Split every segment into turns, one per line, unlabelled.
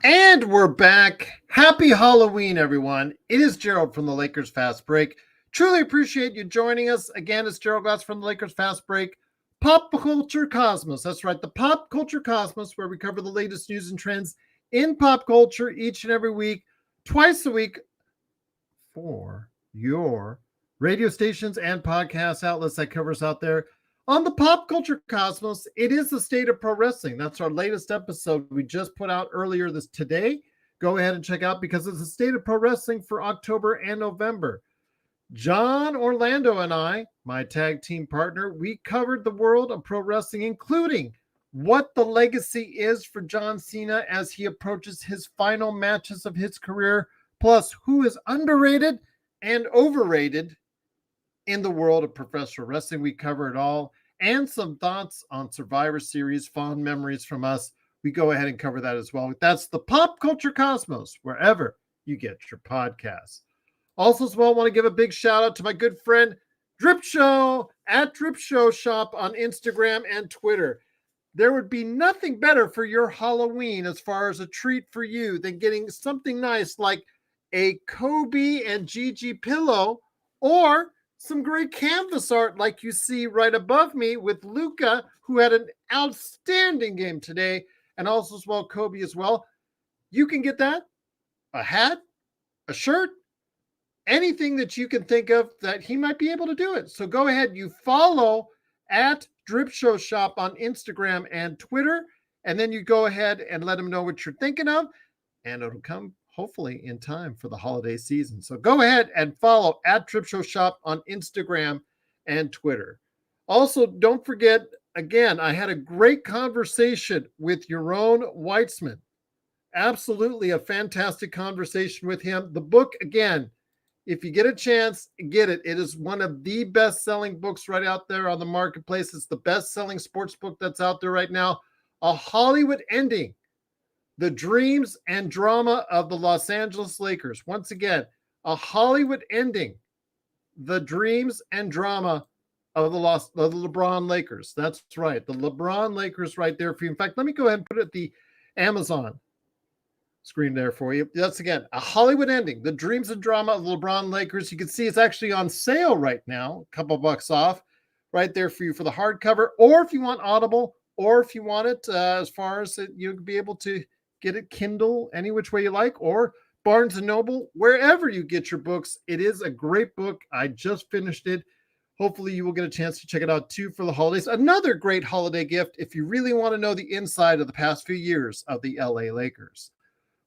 And we're back. Happy Halloween, everyone. It is Gerald from the Lakers Fast Break. Truly appreciate you joining us. Again, it's Gerald Glass from the Lakers Fast Break. Pop Culture Cosmos. That's right, the Pop Culture Cosmos, where we cover the latest news and trends in pop culture each and every week, twice a week, for your radio stations and podcast outlets that covers out there. On the Pop Culture Cosmos, it is the state of pro wrestling. That's our latest episode we just put out earlier today. Go ahead and check out because it's the state of pro wrestling for October and November. John Orlando and I, my tag team partner, we covered the world of pro wrestling, including what the legacy is for John Cena as he approaches his final matches of his career, plus who is underrated and overrated in the world of professional wrestling. We cover it all, and some thoughts on Survivor Series, fond memories from us. We go ahead and cover that as well. That's the Pop Culture Cosmos, wherever you get your podcasts. Also, as well, I want to give a big shout out to my good friend Drip Show at Drip Show Shop on Instagram and Twitter. There would be nothing better for your Halloween as far as a treat for you than getting something nice like a Kobe and Gigi pillow, or some great canvas art like you see right above me with Luka, who had an outstanding game today, and also as well Kobe as well. You can get that, a hat, a shirt, anything that you can think of that he might be able to do it. So go ahead, you follow at Drip Show Shop on Instagram and Twitter, and then you go ahead and let him know what you're thinking of, and it'll come hopefully in time for the holiday season. So go ahead and follow at Drip Show Shop on Instagram and Twitter. Also, don't forget, again, I had a great conversation with Yaron Weitzman. Absolutely a fantastic conversation with him. The book, again, if you get a chance, get it. It is one of the best-selling books right out there on the marketplace. It's the best-selling sports book that's out there right now. A Hollywood Ending: The Dreams and Drama of the Los Angeles Lakers. Once again, A Hollywood Ending: The Dreams and Drama of the LeBron Lakers. That's right, the LeBron Lakers right there for you. In fact, let me go ahead and put it at the Amazon screen there for you. That's, again, A Hollywood Ending: The Dreams and Drama of the LeBron Lakers. You can see it's actually on sale right now, a couple bucks off right there for you for the hardcover, or if you want Audible, or if you want it as far as you'll be able to get it Kindle any which way you like, or Barnes & Noble, wherever you get your books. It is a great book. I just finished it. Hopefully you will get a chance to check it out too for the holidays. Another great holiday gift if you really want to know the inside of the past few years of the LA Lakers.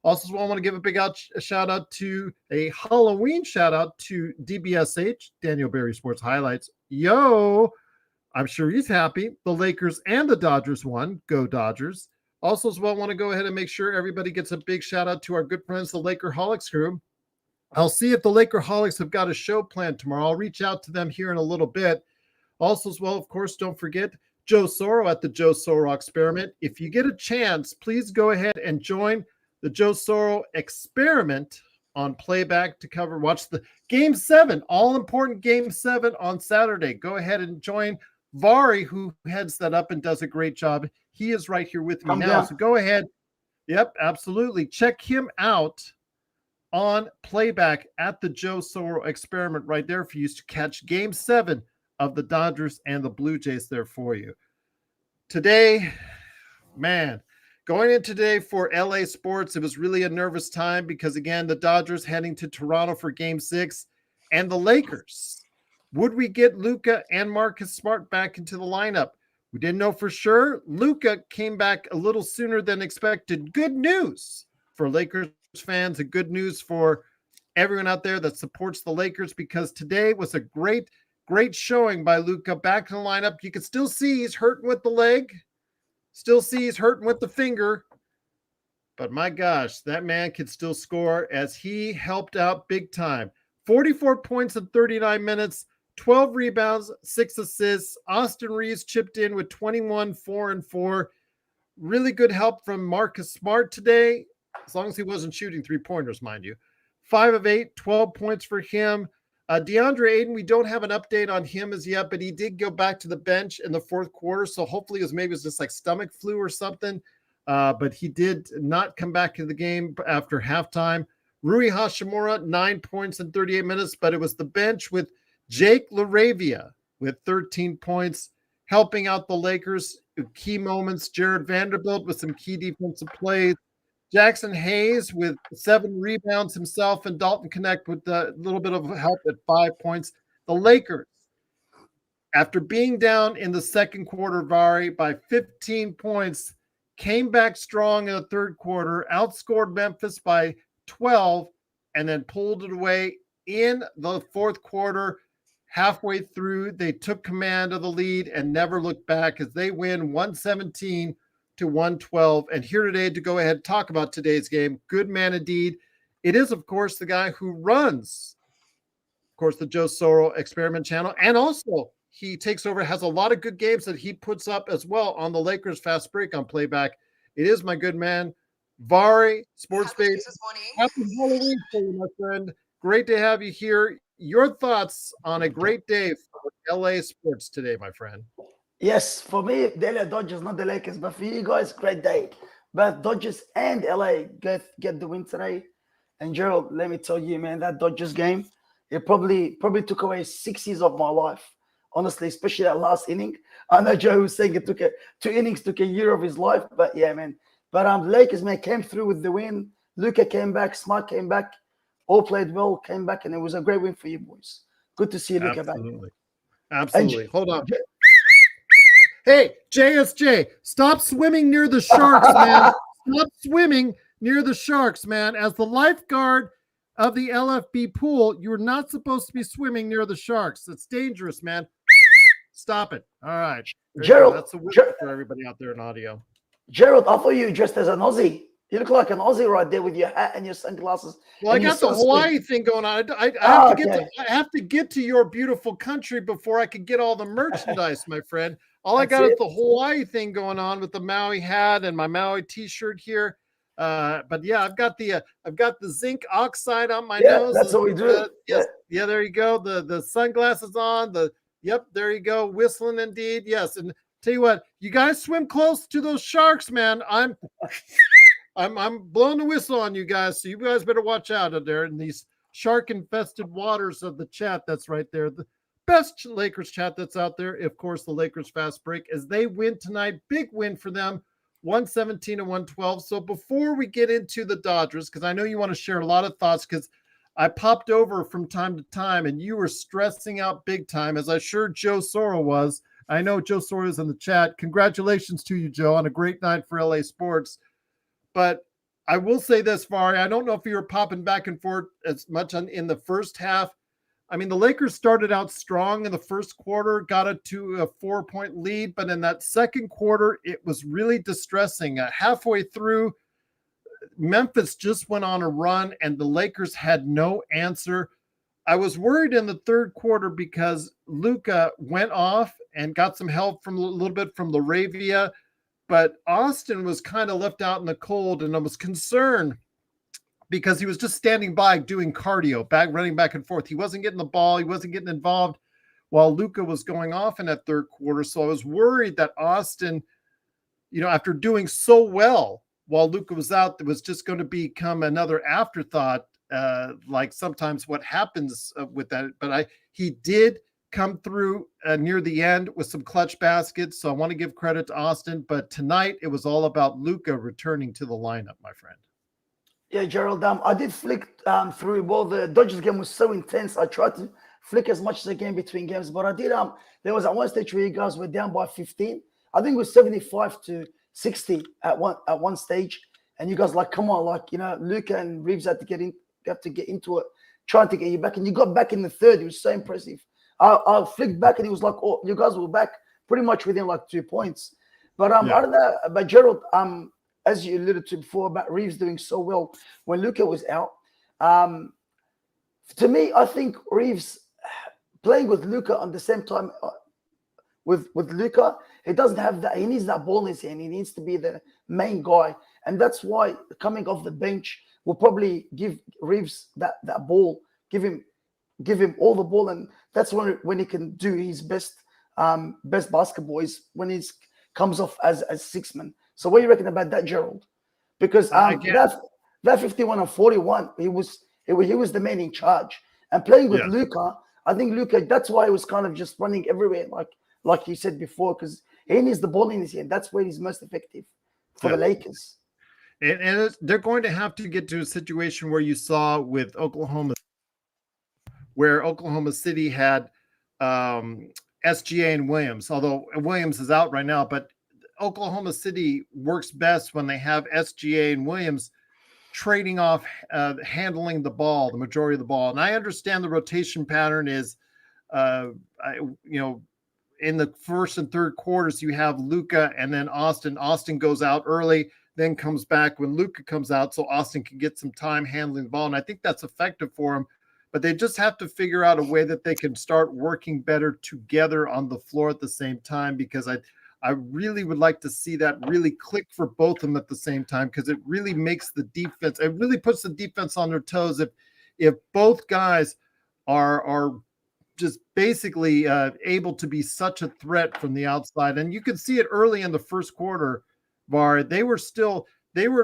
Also, I want to give a big shout out to a Halloween shout out to DBSH, Daniel Berry Sports Highlights. Yo, I'm sure he's happy. The Lakers and the Dodgers won. Go Dodgers. Also, as well, I want to go ahead and make sure everybody gets a big shout out to our good friends, the Lakerholics crew. I'll see if the Lakerholics have got a show planned tomorrow. I'll reach out to them here in a little bit. Also, as well, of course, don't forget Joe Soro at the Joe Soro Experiment. If you get a chance, please go ahead and join the Joe Soro Experiment on playback to watch the Game 7, all-important Game 7 on Saturday. Go ahead and join Vari, who heads that up and does a great job. He is right here with me now. So go ahead. Yep, absolutely. Check him out on playback at the Joe Soro Experiment right there for you to catch Game 7 of the Dodgers and the Blue Jays there for you. Today, man, going in today for LA sports, it was really a nervous time because, again, the Dodgers heading to Toronto for Game 6, and the Lakers. Would we get Luka and Marcus Smart back into the lineup? We didn't know for sure. Luka came back a little sooner than expected. Good news for Lakers fans and good news for everyone out there that supports the Lakers, because today was a great showing by Luka back in the lineup. You can still see he's hurting with the leg. Still see he's hurting with the finger. But my gosh, that man can still score as he helped out big time. 44 points in 39 minutes, 12 rebounds, 6 assists. Austin Reeves chipped in with 21, 4 and 4. Really good help from Marcus Smart today, as long as he wasn't shooting three-pointers, mind you. 5 of 8, 12 points for him. DeAndre Ayton, we don't have an update on him as yet, but he did go back to the bench in the fourth quarter. So hopefully it was just like stomach flu or something. But he did not come back to the game after halftime. Rui Hashimura, 9 points in 38 minutes, but it was the bench with Jake LaRavia with 13 points, helping out the Lakers. Key moments, Jared Vanderbilt with some key defensive plays. Jackson Hayes with 7 rebounds himself, and Dalton Connect with a little bit of help at 5 points. The Lakers, after being down in the second quarter, Vari, by 15 points, came back strong in the third quarter, outscored Memphis by 12, and then pulled it away in the fourth quarter. Halfway through, they took command of the lead and never looked back as they win 117 to 112. And here today to go ahead and talk about today's game, good man indeed. It is, of course, the guy who runs, of course, the Joe Soro Experiment channel. And also, he takes over, has a lot of good games that he puts up as well on the Lakers Fast Break on playback. It is my good man, Vari, Sports Base. Happy Halloween for you, my friend. Great to have you here. Your thoughts on a great day for LA sports today, my friend?
Yes, for me, the LA Dodgers, not the Lakers, but for you guys, great day. But Dodgers and LA get the win today. And Gerald, let me tell you, man, that Dodgers game, it probably took away 6 years of my life. Honestly, especially that last inning. I know Joe was saying it took 2 innings, took a year of his life, but yeah, man. But Lakers, man, came through with the win. Luka came back, Smart came back, all played well, came back, and it was a great win for you boys. Good to see Luka back.
Absolutely. Hold on. Hey, JSJ, stop swimming near the sharks, man. Stop swimming near the sharks, man. As the lifeguard of the LFB pool, you're not supposed to be swimming near the sharks. It's dangerous, man. Stop it. All right.
Gerald,
that's a win for everybody out there in audio.
Gerald, I thought you dressed as an Aussie. You look like an Aussie right there with your hat and your sunglasses.
Well, I got the Hawaii thing going on. I have to get to your beautiful country before I can get all the merchandise, my friend. All I got is the Hawaii thing going on with the Maui hat and my Maui T-shirt here. But yeah, I've got the zinc oxide on my nose.
That's what we do.
Yes, yeah, there you go. The sunglasses on. There you go. Whistling indeed. Yes, and tell you what, you guys swim close to those sharks, man. I'm blowing the whistle on you guys, so you guys better watch out there in these shark-infested waters of the chat. That's right there. The best Lakers chat that's out there. Of course, the Lakers Fast Break as they win tonight. Big win for them, 117 to 112. So before we get into the Dodgers, because I know you want to share a lot of thoughts, because I popped over from time to time and you were stressing out big time, as I'm sure Joe Soro was. I know Joe Soro is in the chat. Congratulations to you, Joe, on a great night for LA sports. But I will say this, Vari, I don't know if you were popping back and forth as much in the first half. I mean, the Lakers started out strong in the first quarter, got it to a 4-point lead, but in that second quarter, it was really distressing. Halfway through, Memphis just went on a run, and the Lakers had no answer. I was worried in the third quarter because Luka went off and got some help from a little bit from LaRavia, but Austin was kind of left out in the cold, and I was concerned because he was just standing by doing cardio, running back and forth. He wasn't getting the ball. He wasn't getting involved while Luka was going off in that third quarter. So I was worried that Austin, after doing so well while Luka was out, it was just going to become another afterthought, like sometimes what happens with that. But he did come through near the end with some clutch baskets. So I want to give credit to Austin. But tonight it was all about Luka returning to the lineup, my friend.
Yeah, Gerald, I did flick through. Well, the Dodgers game was so intense. I tried to flick as much as I can between games, but I did. There was at one stage where you guys were down by 15. I think it was 75 to 60 at one stage, and you guys come on, Luka and Reeves had to get into it, trying to get you back, and you got back in the third. It was so impressive. I flicked back, and it was like, oh, you guys were back pretty much within 2 points. But I don't know, but Gerald, as you alluded to before about Reeves doing so well when Luka was out. To me, I think Reeves playing with Luka on the same time with Luka, he doesn't have that. He needs that ball in his hand. He needs to be the main guy. And that's why coming off the bench will probably give Reeves that ball, give him give him all the ball, and that's when he can do his best basketball is when he comes off as six man. So what do you reckon about that, Gerald? Because that 51 and 41, he was the man in charge. And playing with Luka, I think Luka, that's why he was kind of just running everywhere, like you said before, because he needs the ball in his hand. That's where he's most effective for the Lakers.
And they're going to have to get to a situation where you saw with Oklahoma, where Oklahoma City had SGA and Williams, although Williams is out right now, but Oklahoma City works best when they have SGA and Williams trading off, handling the ball, the majority of the ball. And I understand the rotation pattern is, in the first and third quarters, you have Luka and then Austin. Austin goes out early, then comes back when Luka comes out, so Austin can get some time handling the ball. And I think that's effective for him. But they just have to figure out a way that they can start working better together on the floor at the same time, because I really would like to see that really click for both of them at the same time, because it really makes the defense, it really puts the defense on their toes if both guys are just basically able to be such a threat from the outside. And you could see it early in the first quarter, Var. They were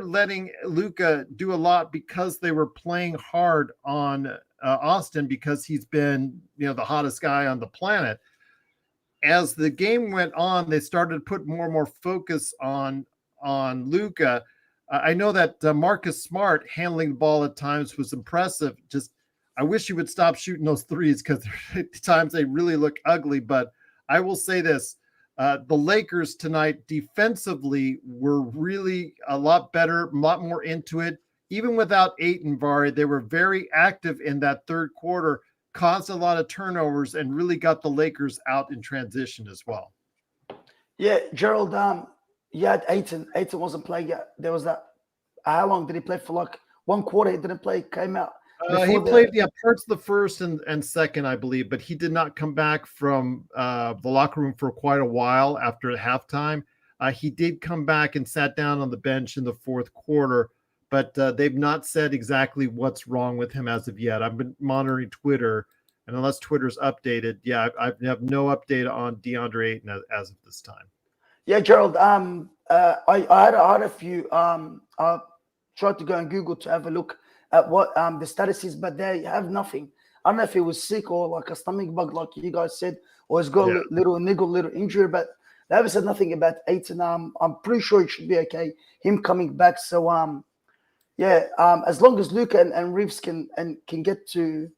letting Luka do a lot because they were playing hard on Austin, because he's been, the hottest guy on the planet. As the game went on, they started to put more and more focus on Luka. I know that Marcus Smart handling the ball at times was impressive. Just, I wish he would stop shooting those threes, because at times they really look ugly. But I will say this, the Lakers tonight defensively were really a lot better, a lot more into it. Even without Ayton, Vari, they were very active in that third quarter, caused a lot of turnovers, and really got the Lakers out in transition as well.
Yeah, Gerald, you had Ayton. Ayton wasn't playing yet. There was that. How long did he play for? Like 1 quarter, he didn't play, came out.
He played parts of the first and second, I believe, but he did not come back from the locker room for quite a while after halftime. He did come back and sat down on the bench in the fourth quarter, but they've not said exactly what's wrong with him as of yet. I've been monitoring Twitter, and unless Twitter's updated, I have no update on DeAndre Ayton as of this time.
Yeah, Gerald, I had a few. I tried to go on Google to have a look at what the status is, but they have nothing. I don't know if he was sick or like a stomach bug, like you guys said, or he's got a little niggle, little injury, but they haven't said nothing about Ayton. I'm pretty sure it should be okay, him coming back. So, as long as Luka and Reeves can get to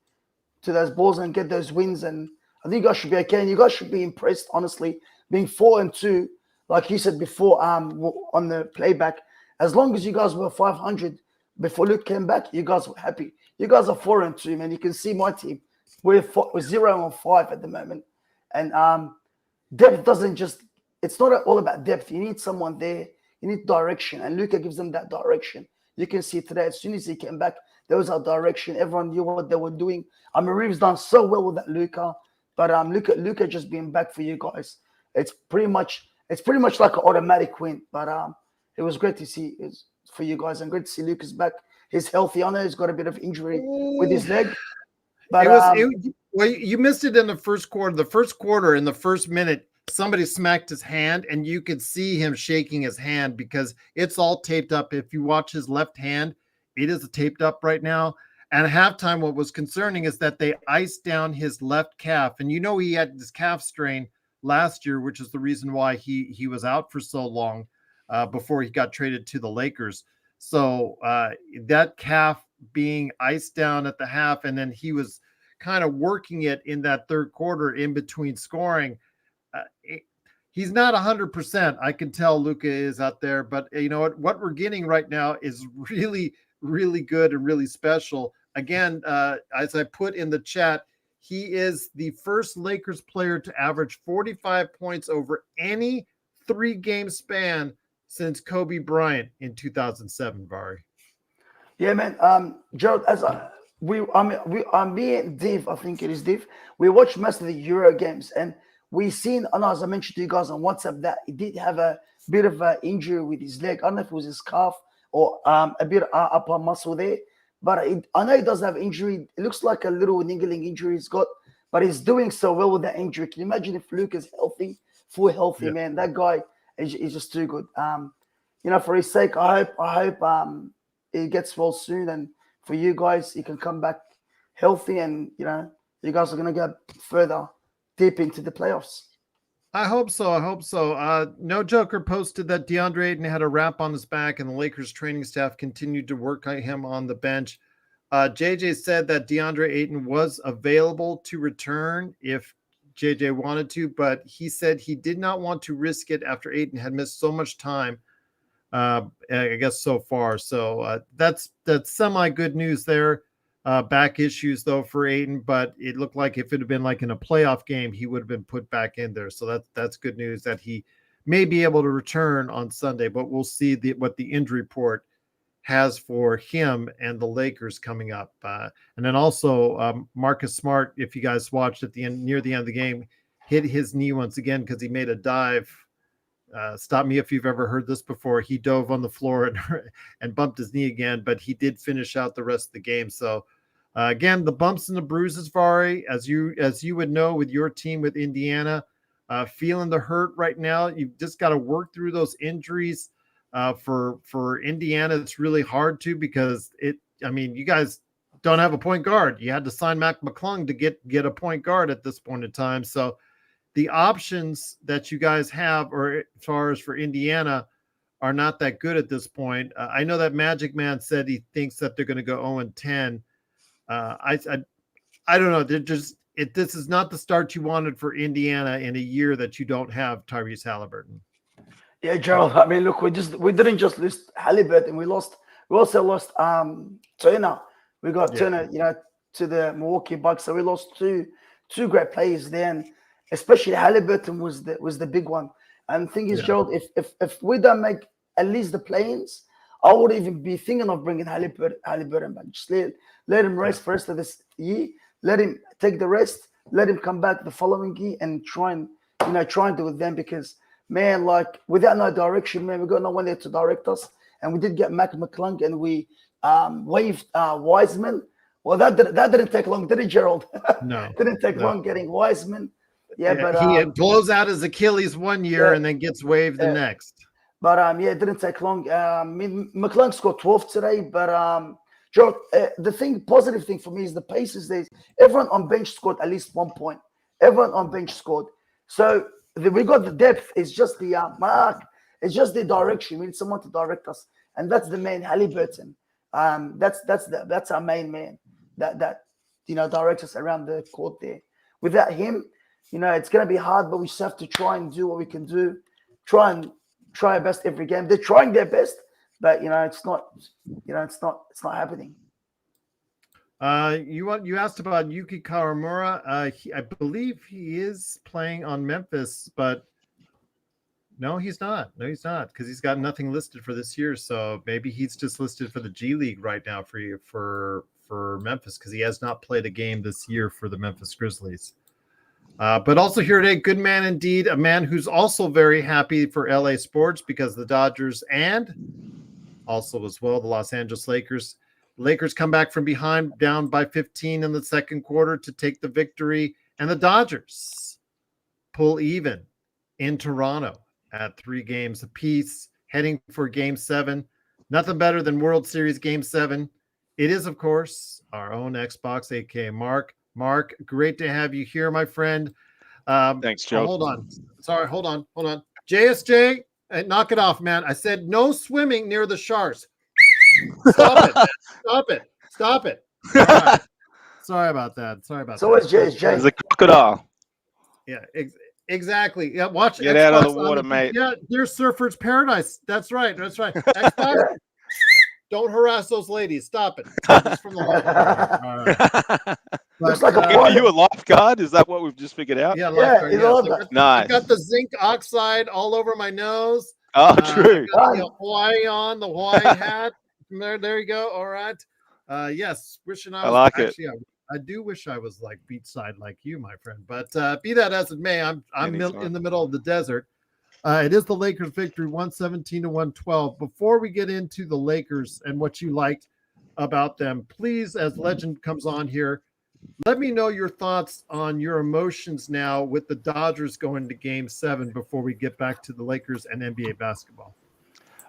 those balls and get those wins, and I think you guys should be okay. And you guys should be impressed, honestly, being 4-2, like you said before, on the playback. As long as you guys were 500 before Luke came back, you guys were happy. You guys are 4-2, man. You can see my team. We're 0-5 at the moment, and depth doesn't just. It's not all about depth. You need someone there. You need direction, and Luka gives them that direction. You can see today, as soon as he came back, there was our direction. Everyone knew what they were doing. Reeves done so well with that Luka, but Luka just being back for you guys, it's pretty much like an automatic win. But it was great to see for you guys, and great to see Luka's back. He's healthy. I know he's got a bit of injury with his leg, but
you missed it in the first quarter. The first quarter, in the first minute, somebody smacked his hand, and you could see him shaking his hand because it's all taped up. If you watch his left hand, it is taped up right now. And at halftime, what was concerning is that they iced down his left calf. And he had this calf strain last year, which is the reason why he was out for so long before he got traded to the Lakers. So that calf being iced down at the half, and then he was kind of working it in that third quarter in between scoring. He's not 100%. I can tell Luka is out there, but you know what we're getting right now is really, really good and really special. Again, as I put in the chat, he is the first Lakers player to average 45 points over any 3-game span since Kobe Bryant in 2007. Vari.
Yeah, man. Gerald, me and Dave, I think it is Dave. We watched most of the Euro games, and we seen, as I mentioned to you guys on WhatsApp, that he did have a bit of an injury with his leg. I don't know if it was his calf or a bit of upper muscle there. But I know he does have injury. It looks like a little niggling injury he's got, but he's doing so well with that injury. Can you imagine if Luke is healthy, full healthy, man? That guy is just too good. For his sake, I hope he gets well soon, and for you guys, he can come back healthy, and you guys are gonna go further deep into the playoffs.
I hope so. No Joker posted that DeAndre Ayton had a wrap on his back, and the Lakers training staff continued to work on him on the bench. JJ said that DeAndre Ayton was available to return if JJ wanted to, but he said he did not want to risk it after Ayton had missed so much time, I guess, so far. So that's semi good news there. Back issues though for Ayton, but it looked like if it had been like in a playoff game, he would have been put back in there. So that's good news that he may be able to return on Sunday, but we'll see what the injury report has for him and the Lakers coming up. And then also Marcus Smart, if you guys watched at the end, near the end of the game, hit his knee once again because he made a dive. Stop me if you've ever heard this before. He dove on the floor and bumped his knee again, but he did finish out the rest of the game. So again, the bumps and the bruises, Vari, as you would know with your team with Indiana, feeling the hurt right now. You've just got to work through those injuries. For Indiana, it's really hard to, because you guys don't have a point guard. You had to sign Mac McClung to get a point guard at this point in time. So the options that you guys have, or as far as for Indiana, are not that good at this point. I know that Magic Man said he thinks that they're going to go 0-10. I don't know. This is not the start you wanted for Indiana in a year that you don't have Tyrese Halliburton.
Yeah, Gerald. I mean, look, we didn't just lose Halliburton. We also lost Turner. We got Turner, to the Milwaukee Bucks. So we lost two great players then. Especially Halliburton was the big one. And the thing is, Gerald, if we don't make at least the play-ins, I would even be thinking of bringing Halliburton back. Just let him rest for the rest of this year. Let him take the rest. Let him come back the following year and try and do with them, because man, like without no direction, man, we got no one there to direct us. And we did get Mac McClung, and we waived Wiseman. Well, that didn't take long, did it, Gerald?
No,
didn't take long getting Wiseman. Yeah, but
he blows out his Achilles one year and then gets waived the next.
But it didn't take long. McClung scored 12 today, but Gerald, the positive thing for me is the Pacers days. Everyone on bench scored at least 1 point. Everyone on bench scored. So we got the depth. It's just the mark. It's just the direction. We need someone to direct us, and that's the main Halliburton. That's our main man that directs us around the court there. Without him, it's going to be hard, but we just have to try and do what we can do. Try our best every game. They're trying their best, but it's not happening.
You asked about Yuki Kawamura. I believe he is playing on Memphis, but no, he's not. No, he's not, because he's got nothing listed for this year. So maybe he's just listed for the G League right now for Memphis, because he has not played a game this year for the Memphis Grizzlies. But also here today, good man indeed, a man who's also very happy for LA sports, because the Dodgers and also as well the Los Angeles Lakers come back from behind, down by 15 in the second quarter to take the victory, and the Dodgers pull even in Toronto at 3 games apiece, heading for Game 7. Nothing better than World Series Game 7. It is, of course, our own Xbox, aka Mark. Mark, great to have you here, my friend.
Thanks, Joe.
Hold on. Sorry, hold on. JSJ, knock it off, man. I said no swimming near the sharks. Stop it. Stop it. Right. Sorry about that.
So it's JSJ.
It's a crocodile.
Yeah, exactly. Yeah, watch.
Get
Xbox
out of the water, mate.
Yeah, there's Surfer's Paradise. That's right. Xbox, don't harass those ladies. Stop it. It's from the all right.
Looks like
Are you a lifeguard? Is that what we've just figured out?
Yeah, lifeguard.
Yeah,
nice.
I got the zinc oxide all over my nose.
Oh, true.
The Hawaii on, the Hawaii hat. There you go. All right. Yes, wishing I was.
like
actually, I do wish I was like beachside like you, my friend. But be that as it may, I'm in the middle of the desert. It is the Lakers victory, 117-112. Before we get into the Lakers and what you liked, about them. Please, as Legend comes on here, let me know your thoughts on your emotions now with the Dodgers going to Game 7 before we get back to the Lakers and NBA basketball.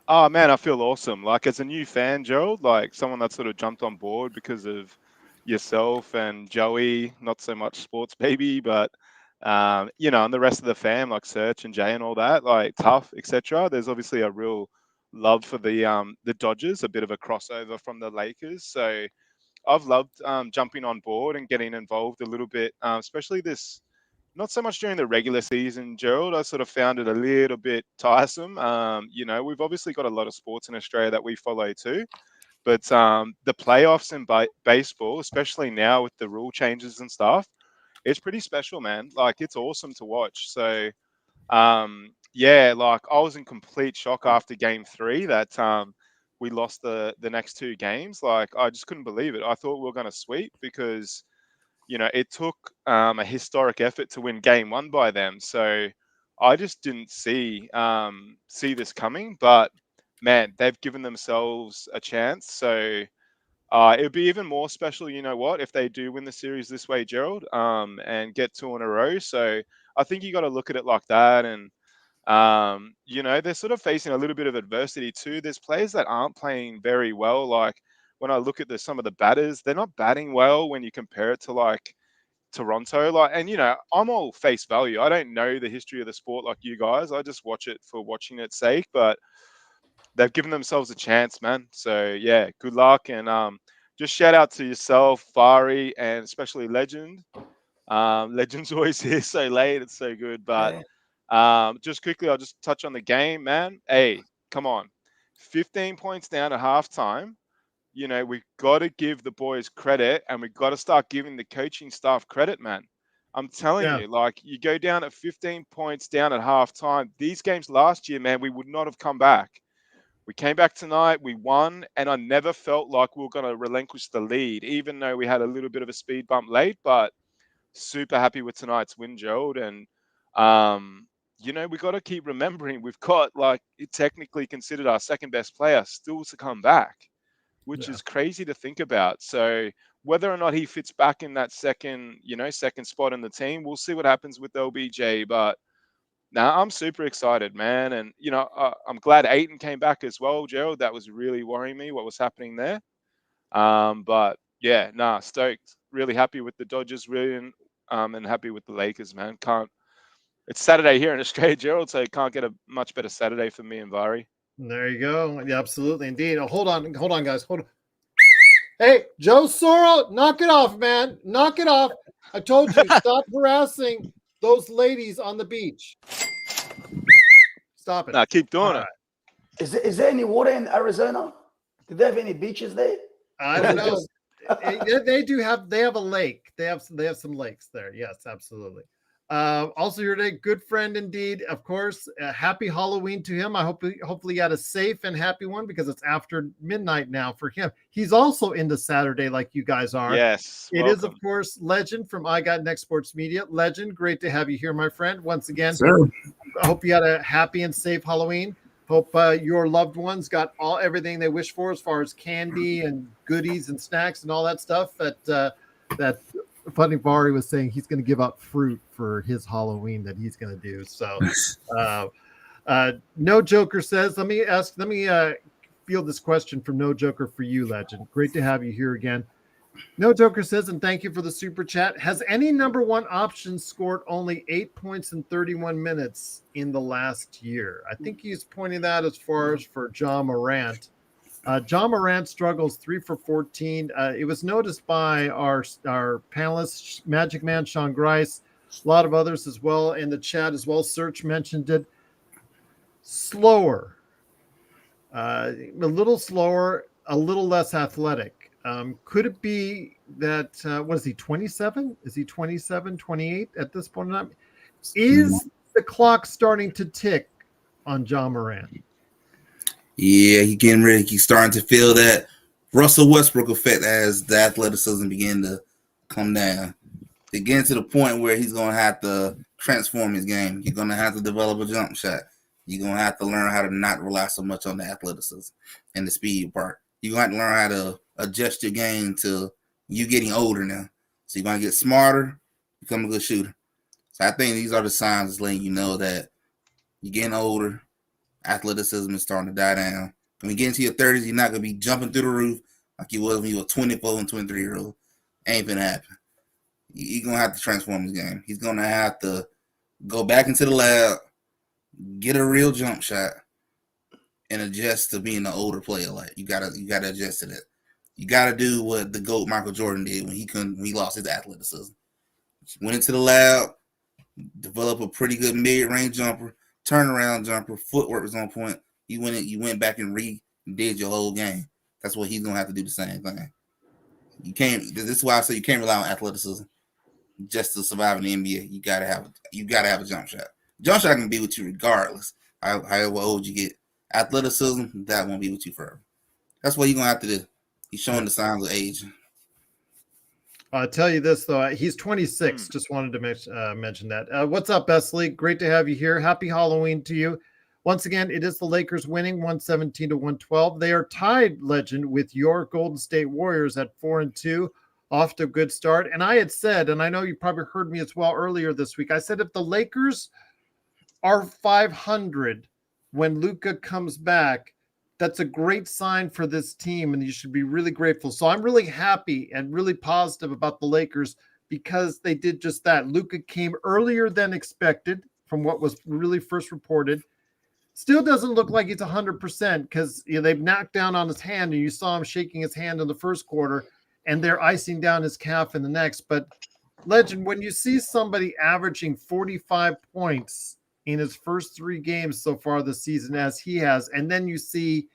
Oh man, I feel awesome. Like as a new fan, Gerald, like someone that sort of jumped on board because of yourself and Joey, not so much sports baby, but and the rest of the fam, like Serch and Jay and all that, like Tough, etc. There's obviously a real love for the Dodgers, a bit of a crossover from the Lakers. So I've loved jumping on board and getting involved a little bit, especially this. Not so much during the regular season, Gerald. I sort of found it a little bit tiresome. We've obviously got a lot of sports in Australia that we follow too, but the playoffs in baseball, especially now with the rule changes and stuff, it's pretty special, man. Like it's awesome to watch. So, like I was in complete shock after Game 3 that we lost the next 2 games. Like I just couldn't believe it. I thought we were going to sweep because it took a historic effort to win Game 1 by them. So I just didn't see this coming. But man, they've given themselves a chance. So it would be even more special, you know what, if they do win the series this way, Gerald, and get 2 in a row. So I think you got to look at it like that. And they're sort of facing a little bit of adversity too. There's players that aren't playing very well. Like when I look at some of the batters, they're not batting well when you compare it to like Toronto. Like, and I'm all face value. I don't know the history of the sport like you guys. I just watch it for watching its sake. But they've given themselves a chance, man. So yeah, good luck and just shout out to yourself, Fari, and especially Legend. Legend's always here so late. It's so good, but. Just quickly, I'll just touch on the game, man. Hey, come on. 15 points down at halftime. We've got to give the boys credit and we've got to start giving the coaching staff credit, man. I'm telling you, like you go down at 15 points down at halftime. These games last year, man, we would not have come back. We came back tonight, we won, and I never felt like we were going to relinquish the lead, even though we had a little bit of a speed bump late, but super happy with tonight's win, Gerald. And, we got to keep remembering we've got technically considered our second best player still to come back, which is crazy to think about. So whether or not he fits back in that second spot in the team, we'll see what happens with LBJ. But now I'm super excited, man. And, I'm glad Aiton came back as well, Gerald. That was really worrying me what was happening there. But yeah, stoked. Really happy with the Dodgers, and happy with the Lakers, man. It's Saturday here in Australia, Gerald, so you can't get a much better Saturday for me and Vari.
There you go. Yeah, absolutely, indeed. Oh, hold on, guys. Hold on. Hey, Joe Soro, knock it off, man. Knock it off. I told you, stop harassing those ladies on the beach. Stop it.
Nah, keep doing it.
Is there any water in Arizona? Do they have any beaches there?
I don't know. They have a lake. They have some lakes there. Yes, absolutely. Also here today, good friend indeed, of course. Happy Halloween to him. I hopefully he had a safe and happy one because it's after midnight now for him. He's also into Saturday like you guys are.
Yes.
It is, of course, Legend from I Got Next Sports Media. Legend, great to have you here, my friend. Once again,
sir.
I hope you had a happy and safe Halloween. Hope your loved ones got everything they wish for as far as candy and goodies and snacks and all that stuff that Funny Vari was saying he's going to give out fruit for his Halloween that he's going to do. So, No Joker says, let me field this question from No Joker for you, Legend. Great to have you here again. No Joker says, and thank you for the super chat. Has any number one option scored only 8 points in 31 minutes in the last year? I think he's pointing that as far as for John Morant. John Morant struggles 3 for 14. It was noticed by our panelists, Magic Man, Sean Grice, a lot of others as well in the chat as well. Search mentioned it. Slower, a little slower, a little less athletic. Could it be that, what is he, 27? Is he 27, 28 at this point in time? Is the clock starting to tick on John Morant?
Yeah, he's starting to feel that Russell Westbrook effect as the athleticism begin to come down. It's getting to the point where he's going to have to transform his game. He's going to have to develop a jump shot. You're going to have to learn how to not rely so much on the athleticism and the speed part. You're going to have to learn how to adjust your game to you getting older now. So you're going to get smarter, become a good shooter. So I think these are the signs that's letting you know that you're getting older, athleticism is starting to die down. When you get into your 30s, you're not going to be jumping through the roof like you was when you were 24 and 23-year-old. Ain't going to happen. He's going to have to transform his game. He's going to have to go back into the lab, get a real jump shot, and adjust to being an older player. Like you gotta adjust to that. You gotta do what the GOAT Michael Jordan did when he lost his athleticism. He went into the lab, developed a pretty good mid-range jumper, turnaround jumper, footwork was on point. You went back and redid your whole game. That's what he's gonna have to do the same thing. You can't. This is why I say you can't rely on athleticism just to survive in the NBA. You gotta have a jump shot. Jump shot can be with you regardless. However old you get, athleticism that won't be with you forever. That's what you're gonna have to do. He's showing the signs of age.
I'll tell you this though, he's 26. Just wanted to mention that. What's up, Best League? Great to have you here. Happy Halloween to you. Once again, it is the Lakers winning 117-112. They are tied, Legend, with your Golden State Warriors at 4-2, off to a good start. And I had said, and I know you probably heard me as well earlier this week, I said if the Lakers are 500 when Luka comes back, that's a great sign for this team, and you should be really grateful. So I'm really happy and really positive about the Lakers because they did just that. Luka came earlier than expected from what was really first reported. Still doesn't look like he's 100% because they've knocked down on his hand, and you saw him shaking his hand in the first quarter, and they're icing down his calf in the next. But, Legend, when you see somebody averaging 45 points in his first 3 games so far this season as he has, and then you see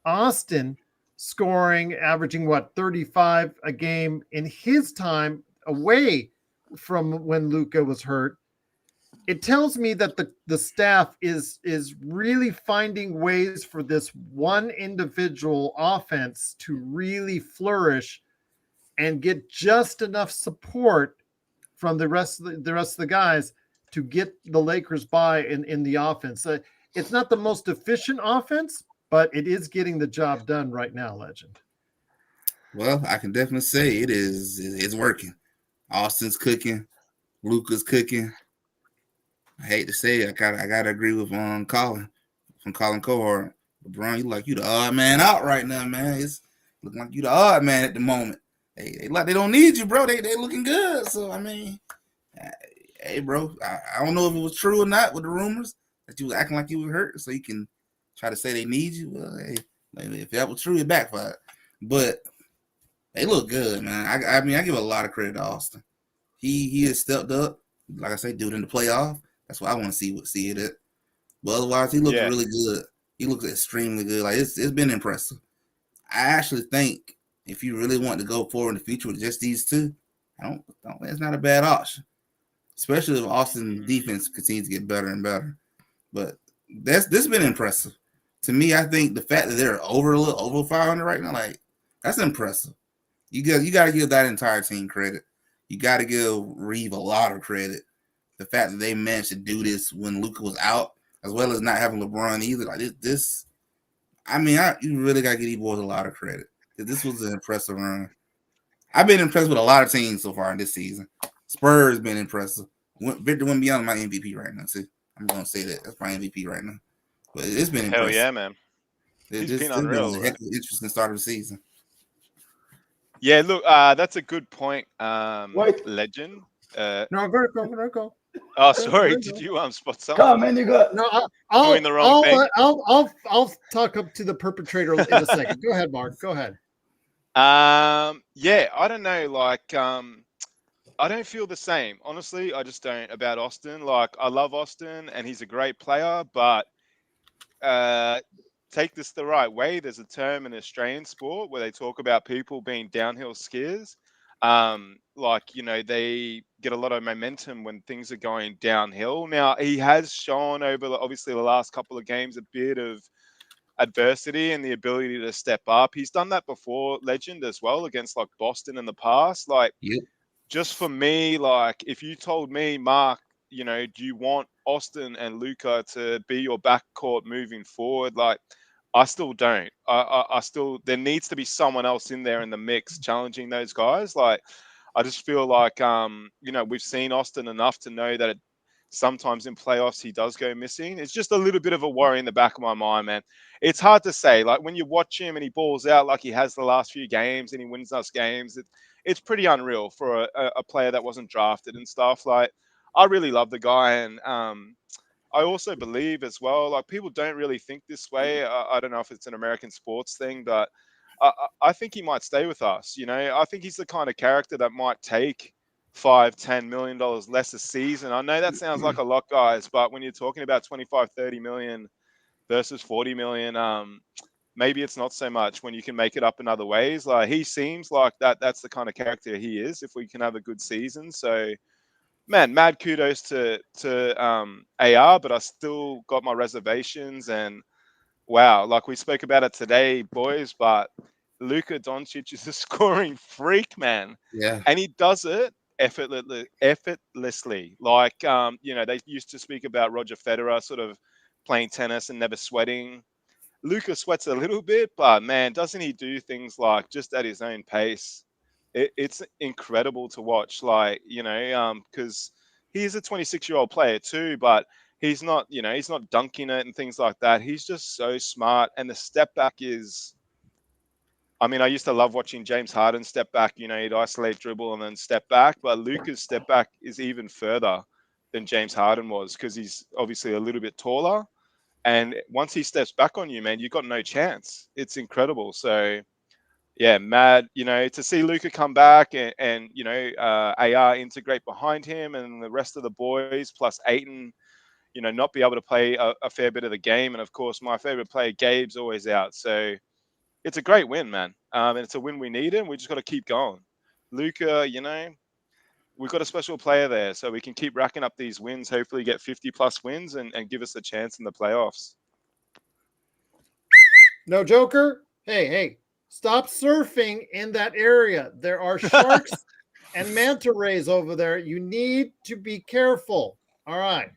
Austin scoring, averaging, 35 a game in his time away from when Luka was hurt, it tells me that the staff is really finding ways for this one individual offense to really flourish and get just enough support from the rest of the guys to get the Lakers by in the offense. It's not the most efficient offense, but it is getting the job done right now, Legend.
Well, I can definitely say it's working. Austin's cooking, Luka's cooking. I hate to say it, I gotta agree with Colin from Colin Cohort. LeBron, you the odd man out right now, man. It's looking like you the odd man at the moment. They don't need you, bro. They looking good. So I mean, hey, bro, I don't know if it was true or not with the rumors that you was acting like you were hurt, so you can try to say they need you. Well, hey, if that was true, it backfired. But they look good, man. I mean, I give a lot of credit to Austin. He has stepped up. Like I say, do it in the playoff. That's what I want to see it at. But otherwise, he looks really good. He looks extremely good. Like it's been impressive. I actually think if you really want to go forward in the future with just these two, it's not a bad option. Especially if Austin's defense continues to get better and better. But this has been impressive. To me, I think the fact that they're over 500 right now, like that's impressive. You got to give that entire team credit. You got to give Reeve a lot of credit. The fact that they managed to do this when Luka was out, as well as not having LeBron either, like this. I mean, you really got to give these boys a lot of credit. This was an impressive run. I've been impressed with a lot of teams so far in this season. Spurs has been impressive. Victor went beyond my MVP right now, too. I'm going to say that. That's my MVP right now. But it's been impressive.
Hell yeah, man. He's been unreal.
Been a heck of an interesting start of the season.
Yeah, look, that's a good point, Legend.
No, go.
Oh, sorry. Did you spot something?
Come on, man, you got.
No,
Doing the wrong thing.
I'll talk up to the perpetrator in a second. Go ahead, Mark. Go ahead.
Yeah, I don't know. Like, I don't feel the same. Honestly, I just don't about Austin. Like, I love Austin, and he's a great player, but take this the right way. There's a term in Australian sport where they talk about people being downhill skiers. They get a lot of momentum when things are going downhill. Now, he has shown over obviously the last couple of games a bit of adversity and the ability to step up. He's done that before, Legend, as well, against like Boston in the past. Like, just for me, like if you told me, Mark, do you want Austin and Luka to be your backcourt moving forward? Like, I still don't. I still, there needs to be someone else in there in the mix challenging those guys. Like, I just feel like, we've seen Austin enough to know that sometimes in playoffs he does go missing. It's just a little bit of a worry in the back of my mind, man. It's hard to say. Like, when you watch him and he balls out like he has the last few games and he wins us games, it's pretty unreal for a player that wasn't drafted and stuff. Like, I really love the guy, and I also believe as well, like, people don't really think this way. I don't know if it's an American sports thing, but I think he might stay with us. I think he's the kind of character that might take $5-10 million less a season. I know that sounds like a lot, guys, but when you're talking about 25-30 million versus 40 million, maybe it's not so much when you can make it up in other ways. Like, he seems like that's the kind of character he is if we can have a good season. So, man, mad kudos to AR, but I still got my reservations. And wow, like we spoke about it today, boys, but Luka Doncic is a scoring freak, man.
Yeah.
And he does it effortlessly. Like, they used to speak about Roger Federer sort of playing tennis and never sweating. Luka sweats a little bit, but man, doesn't he do things like just at his own pace? It's incredible to watch, like, because he's a 26-year-old player too, but he's not dunking it and things like that. He's just so smart. And the step back is, I mean, I used to love watching James Harden step back. He'd isolate, dribble, and then step back. But Luka's step back is even further than James Harden was, because he's obviously a little bit taller. And once he steps back on you, man, you've got no chance. It's incredible. So, yeah, mad, to see Luka come back and AR integrate behind him and the rest of the boys, plus Ayton, not be able to play a fair bit of the game. And, of course, my favorite player, Gabe's always out. So it's a great win, man. And it's a win we need, and we just got to keep going. Luka, we've got a special player there, so we can keep racking up these wins, hopefully get 50-plus wins and give us a chance in the playoffs.
No joker? Hey. Stop surfing in that area. There are sharks and manta rays over there. You need to be careful. All right.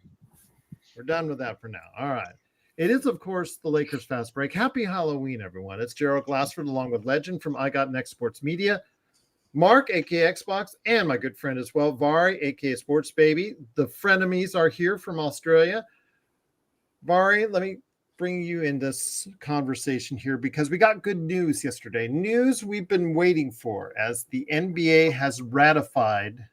We're done with that for now. All right. It is, of course, the Lakers Fast Break. Happy Halloween, everyone. It's Gerald Glassford along with Legend from I Got Next Sports Media, Mark, a.k.a. Xbox, and my good friend as well, Vari, a.k.a. Sports Baby. The frenemies are here from Australia. Vari, let me bring you in this conversation here because we got good news yesterday. News we've been waiting for, as the NBA has ratified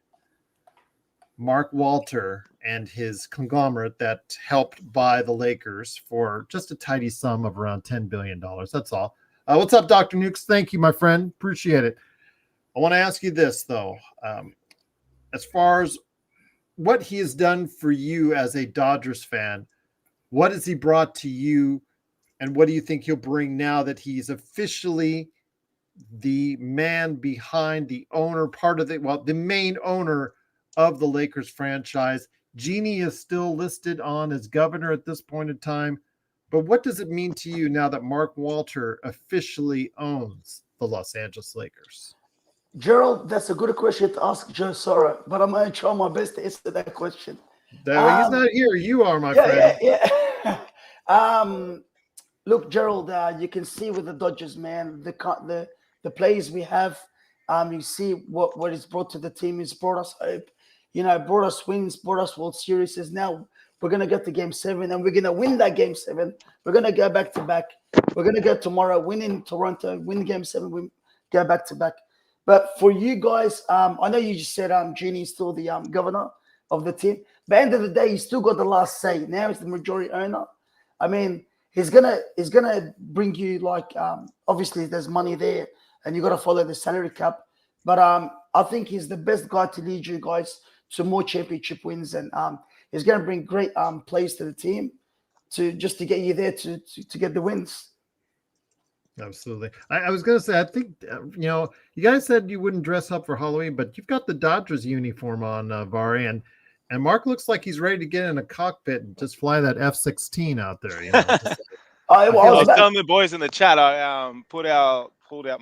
Mark Walter and his conglomerate that helped buy the Lakers for just a tidy sum of around $10 billion. That's all. What's up, Dr. Nukes? Thank you, my friend. Appreciate it. I want to ask you this, though. As far as what he has done for you as a Dodgers fan, what has he brought to you, and what do you think he'll bring now that he's officially the man behind the owner, the main owner of the Lakers franchise? Genie is still listed on as governor at this point in time, but what does it mean to you now that Mark Walter officially owns the Los Angeles Lakers?
Gerald, that's a good question to ask Joe Sora, but I'm going to try my best to answer that question.
He's not here. You are, my friend.
Yeah. Look, Gerald, you can see with the Dodgers, man, the players we have. You see what it's brought to the team. It's brought us hope. Brought us wins, brought us World Series. Now we're gonna get to Game 7, and we're gonna win that Game 7. We're gonna go back to back. We're gonna go tomorrow, win in Toronto, win Game 7, we go back to back. But for you guys, I know you just said Genie's still the governor of the team. But at the end of the day, he's still got the last say. Now he's the majority owner. I mean, he's gonna bring you, like, obviously there's money there, and you got to follow the salary cap. But I think he's the best guy to lead you guys to more championship wins, and he's gonna bring great players to the team to get you there to get the wins.
Absolutely. I was going to say, I think, you guys said you wouldn't dress up for Halloween, but you've got the Dodgers uniform on, Vari, and Mark looks like he's ready to get in a cockpit and just fly that F-16 out there.
I was telling the boys in the chat, I pulled out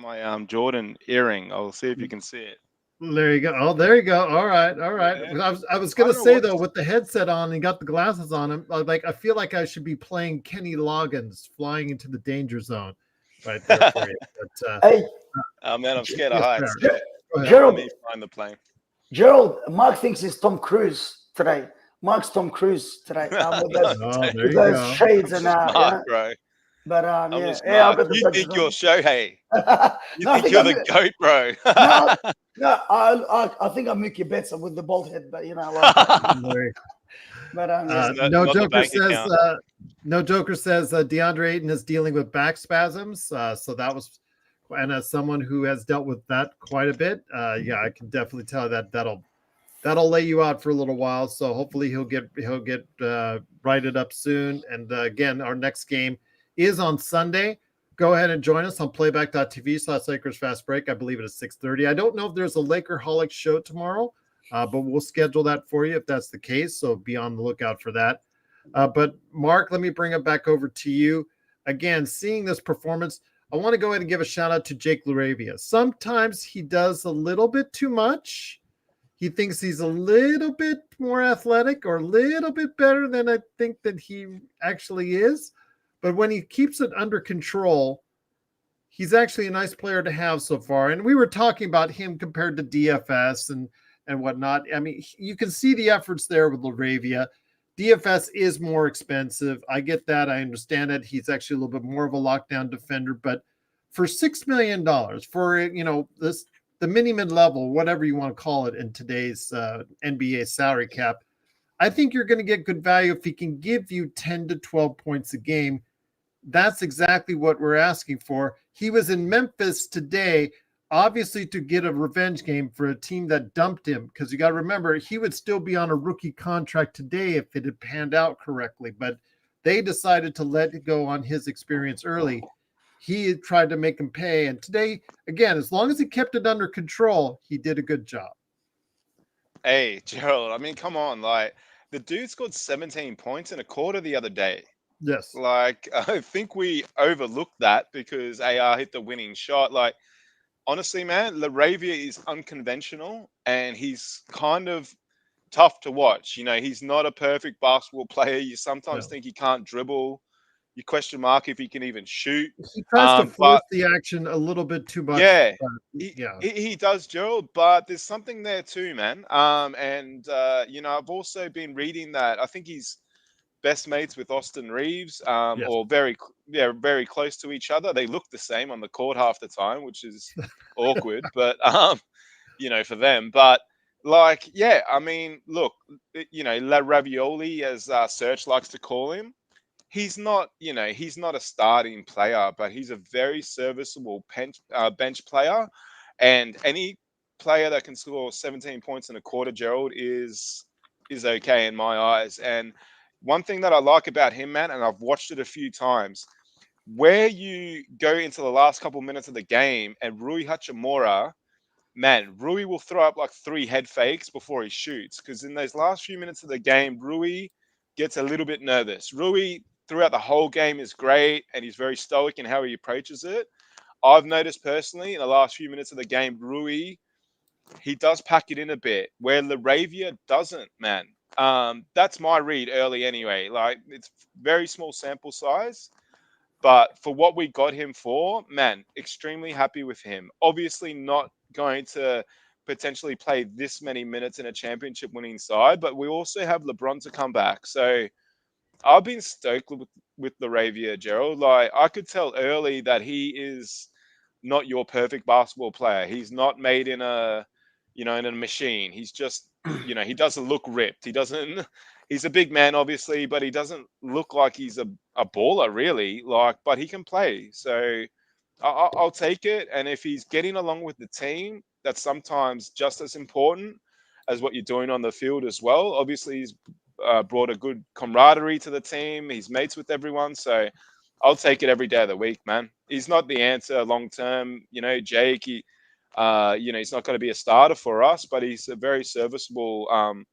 my Jordan earring. I'll see if you can see it.
There you go. Oh, there you go. All right.
Yeah.
I was gonna
don't know
say
what
though,
to-
with the headset on and got the glasses on him, I feel like I should be playing Kenny Loggins flying into the danger zone right there for you. But
Hey,
Oh man, I'm scared of
yes,
heights.
sir.
So
Go ahead.
don't let
Gerald,
me find the plane.
Gerald, Mark thinks it's Tom Cruise today. Mark's Tom Cruise today. With
No,
those,
Oh,
dude,
there
with
you
those
go.
shades
I'm
and
just Mark,
yeah.
bro.
But
I'm
yeah,
just
yeah, I've
Mark.
got the
You
Dodgers
think you're
on.
Shohei? You
No, I
think
think
you're
I'm
the GOAT, bro?
no, no. I think I'm Mookie Betts with the bald head, but
There
but
Just
yeah.
No
not the
Joker
bank
says
account.
DeAndre Ayton is dealing with back spasms. So that was, and as someone who has dealt with that quite a bit, yeah, I can definitely tell that'll lay you out for a little while. So hopefully he'll get righted up soon. And again, our next game is on Sunday. Go ahead and join us on playback.tv/Lakers Fast Break. I believe it is 6:30. I don't know if there's a Lakerholic show tomorrow. But we'll schedule that for you if that's the case. So be on the lookout for that. But Mark, let me bring it back over to you. Again, seeing this performance, I want to go ahead and give a shout out to Jake LaRavia. Sometimes he does a little bit too much. He thinks he's a little bit more athletic or a little bit better than I think that he actually is. But when he keeps it under control, he's actually a nice player to have so far. And we were talking about him compared to DFS and whatnot. I mean, you can see the efforts there with LaRavia. DFS is more expensive. I get that. I understand it. He's actually a little bit more of a lockdown defender, but for $6 million for, the mini mid level, whatever you want to call it in today's NBA salary cap, I think you're going to get good value if he can give you 10 to 12 points a game. That's exactly what we're asking for. He was in Memphis today, obviously to get a revenge game for a team that dumped him, because you got to remember he would still be on a rookie contract today if it had panned out correctly, but they decided to let it go on his experience early. He tried to make him pay, and today, again, as long as he kept it under control, he did a good job.
Hey, Gerald, I mean, come on. Like, the dude scored 17 points in a quarter the other day.
Yes.
Like, I think we overlooked that because AR hit the winning shot. Like, honestly, man, LaRavia is unconventional and he's kind of tough to watch. He's not a perfect basketball player. You sometimes
No.
think he can't dribble. You question mark if he can even shoot.
He tries to force
But
the action a little bit too much.
yeah,
Yeah.
he does, Gerald. But there's something there too, man. I've also been reading that I think he's best mates with Austin Reeves,
Yes.
or very close to each other. They look the same on the court half the time, which is awkward, but for them. But like, yeah, I mean, look, La Ravioli, as Search likes to call him, he's not a starting player, but he's a very serviceable bench player, and any player that can score 17 points in a quarter, Gerald, is okay in my eyes. And one thing that I like about him, man, and I've watched it a few times, where you go into the last couple minutes of the game and Rui Hachimura, man, Rui will throw up like 3 head fakes before he shoots, because in those last few minutes of the game, Rui gets a little bit nervous. Rui, throughout the whole game, is great and he's very stoic in how he approaches it. I've noticed personally in the last few minutes of the game, Rui, he does pack it in a bit, where LaRavia doesn't, man. That's my read early anyway. Like, it's very small sample size, but for what we got him for, man, extremely happy with him. Obviously not going to potentially play this many minutes in a championship winning side, but we also have LeBron to come back. So I've been stoked with LaRavia, Gerald. Like, I could tell early that he is not your perfect basketball player. He's not made in a machine. He's just, he doesn't look ripped. He's a big man, obviously, but he doesn't look like he's a baller, really. Like, but he can play. So I'll take it. And if he's getting along with the team, that's sometimes just as important as what you're doing on the field as well. Obviously, he's brought a good camaraderie to the team. He's mates with everyone. So I'll take it every day of the week, man. He's not the answer long term. Jake, he's not going to be a starter for us, but he's a very serviceable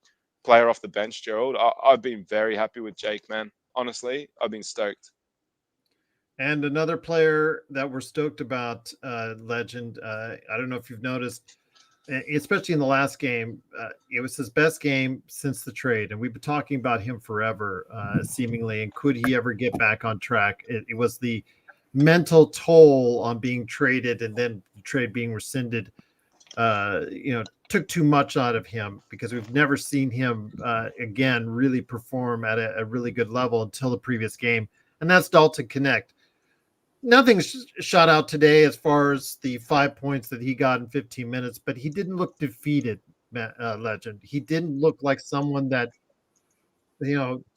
player off the bench, Gerald. I've been very happy with Jake, man. Honestly, I've been stoked.
And another player that we're stoked about, legend. I don't know if you've noticed, especially in the last game. It was his best game since the trade, and we've been talking about him forever, seemingly. And could he ever get back on track? It was the mental toll on being traded and then the trade being rescinded. Took too much out of him because we've never seen him again really perform at a really good level until the previous game, and that's Dalton Connect. Nothing shot out today as far as the 5 points that he got in 15 minutes, but he didn't look defeated, Legend. He didn't look like someone that,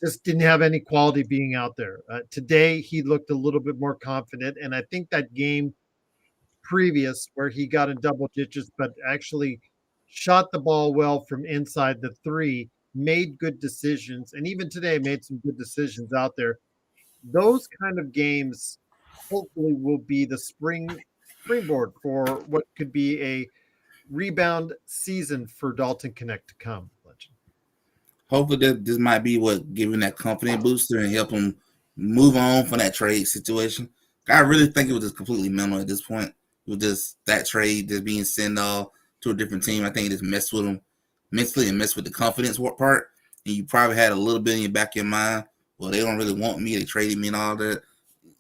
just didn't have any quality being out there. Today, he looked a little bit more confident, and I think that game previous where he got in double digits, but actually shot the ball well from inside the three, made good decisions, and even today made some good decisions out there. Those kind of games hopefully will be the springboard for what could be a rebound season for Dalton Connect to come. Legend.
Hopefully that this might be what giving that confidence booster and help him move on from that trade situation. I really think it was just completely mental at this point. With just that trade just being sent off to a different team, I think it just messed with him mentally and messed with the confidence part. And you probably had a little bit in your back of your mind, well, they don't really want me. They traded me and all that.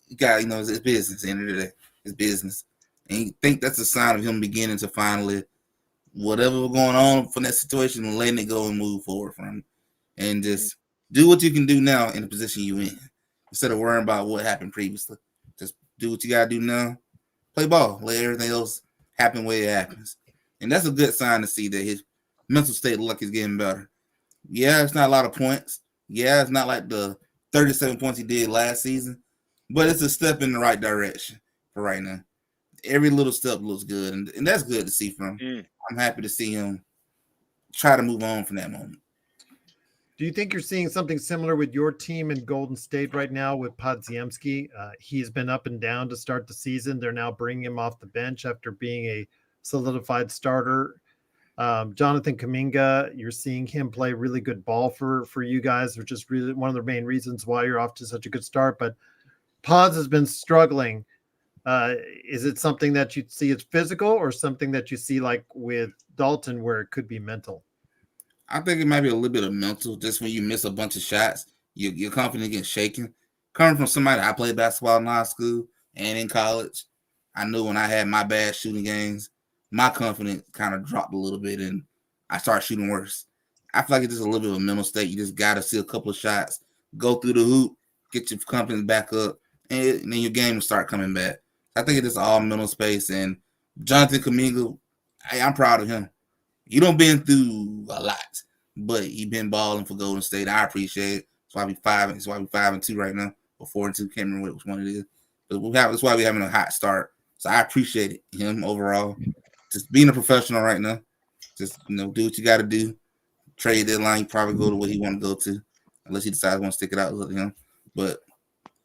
You got, it's business. At the end of the day, it's business. And you think that's a sign of him beginning to finally, whatever was going on from that situation, and letting it go and move forward from it. And just do what you can do now in the position you're in. Instead of worrying about what happened previously. Just do what you got to do now. Play ball. Let everything else happen where it happens. And that's a good sign to see that his mental state look is getting better. Yeah, it's not a lot of points. Yeah, it's not like the 37 points he did last season. But it's a step in the right direction for right now. Every little step looks good, and that's good to see from him. I'm happy to see him try to move on from that moment.
Do you think you're seeing something similar with your team in Golden State right now with Podziemski? He's been up and down to start the season. They're now bringing him off the bench after being a solidified starter. Jonathan Kuminga, you're seeing him play really good ball for you guys, which is really one of the main reasons why you're off to such a good start. But Pods has been struggling. Is it something that you see as physical or something that you see like with Dalton where it could be mental?
I think it might be a little bit of mental. Just when you miss a bunch of shots, your confidence gets shaken. Coming from somebody, I played basketball in high school and in college. I knew when I had my bad shooting games, my confidence kind of dropped a little bit and I started shooting worse. I feel like it's just a little bit of a mental state. You just got to see a couple of shots, go through the hoop, get your confidence back up, and then your game will start coming back. I think it's all mental space. And Jonathan Kuminga, I'm proud of him. You don't been through a lot, but he been balling for Golden State. I appreciate it. That's why we 5-2 right now, or 4-2. Can't remember which one it is. But that's why we're having a hot start. So I appreciate him overall. Just being a professional right now. Just do what you got to do. Trade deadline, you probably go to where he want to go to, unless he decides he want to stick it out with him. But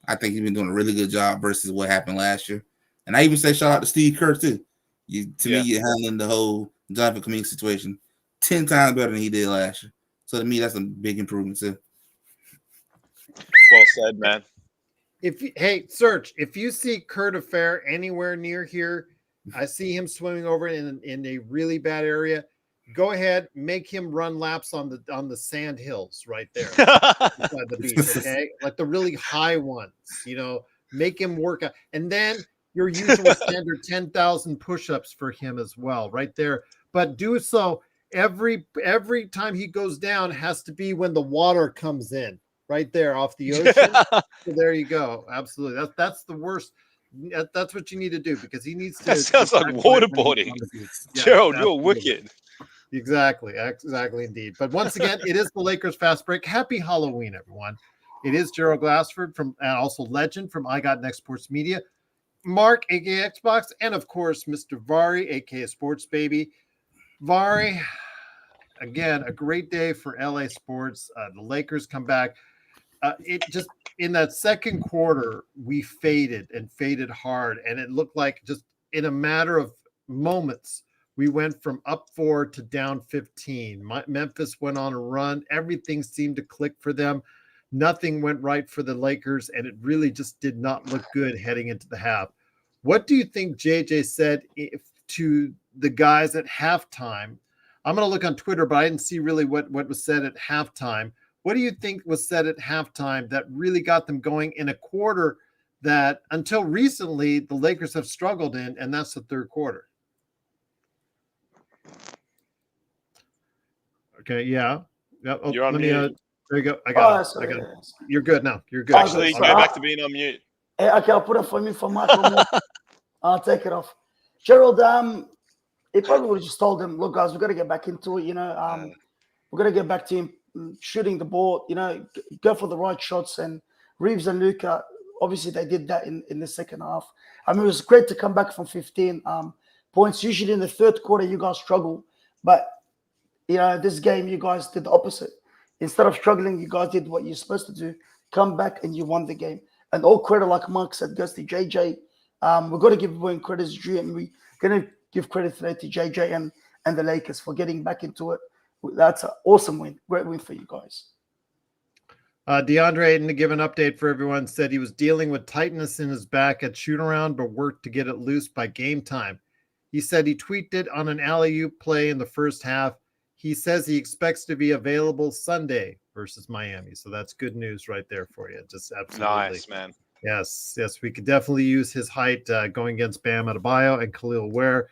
I think he's been doing a really good job versus what happened last year. And I even say shout out to Steve Kerr too. Me, you're handling the whole Jonathan Kuminga situation 10 times better than he did last year. So to me, that's a big improvement too.
Well said, man.
Serge, if you see Kurt Affair anywhere near here, I see him swimming over in a really bad area. Go ahead, make him run laps on the sand hills right there beside the beach, okay? Like the really high ones, make him work out. And then your usual standard 10,000 push-ups for him as well, right there. But do so every time he goes down has to be when the water comes in, right there off the ocean. So there you go. Absolutely. That's the worst. That's what you need to do because he needs to.
That sounds like waterboarding. Yeah, Gerald, you're wicked.
Exactly indeed. But once again, it is the Lakers Fast Break. Happy Halloween, everyone. It is Gerald Glassford and also Legend from I Got Next Sports Media, Mark, aka Xbox, and of course, Mr. Vari, aka Sports Baby. Vari, again, a great day for LA sports. The Lakers come back. It just in that second quarter, we faded hard, and it looked like just in a matter of moments, we went from up 4 to down 15. Memphis went on a run. Everything seemed to click for them. Nothing went right for the Lakers, and it really just did not look good heading into the half. What do you think JJ said to the guys at halftime. I'm going to look on Twitter, but I didn't see really what was said at halftime. What do you think was said at halftime that really got them going in a quarter that until recently the Lakers have struggled in, and that's the third quarter? Okay, yeah. Oh,
You're on
let
mute.
me. There you go. I got it.
Sorry,
I got it.
yes.
You're good now. You're good.
Actually,
So
go back to being on mute.
Okay, I'll put it for me for Michael. I'll take it off. Gerald, he probably would have just told them, look, guys, we've got to get back into it. We're going to get back to him shooting the ball, go for the right shots. And Reeves and Luka, obviously, they did that in the second half. I mean, it was great to come back from 15 points. Usually in the third quarter, you guys struggle. But, this game, you guys did the opposite. Instead of struggling, you guys did what you're supposed to do. Come back and you won the game. And all credit, like Mark said, goes to JJ. We've got to give everyone credit due, and we're going to give credit today to JJ and the Lakers for getting back into it. That's an awesome win. Great win for you guys.
DeAndre, to give an update for everyone, said he was dealing with tightness in his back at shoot-around, but worked to get it loose by game time. He said he tweaked it on an alley-oop play in the first half. He says he expects to be available Sunday versus Miami. So that's good news right there for you. Just absolutely.
Nice, man.
Yes, we could definitely use his height going against Bam Adebayo and Khalil Ware.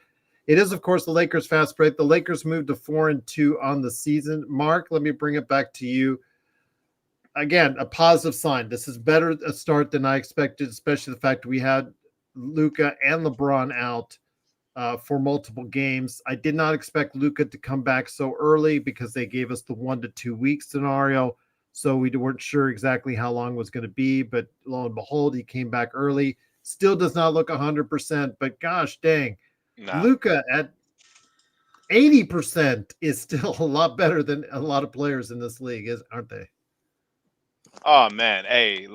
It is, of course, the Lakers fast break. The Lakers moved to 4-2 on the season. Mark, let me bring it back to you. Again, a positive sign. This is better a start than I expected, especially the fact we had Luka and LeBron out for multiple games. I did not expect Luka to come back so early because they gave us the 1 to 2 week scenario. So we weren't sure exactly how long it was going to be, but lo and behold, he came back early. Still does not look 100%, but gosh dang, Luka at 80% is still a lot better than a lot of players in this league, aren't they?
Oh man, hey,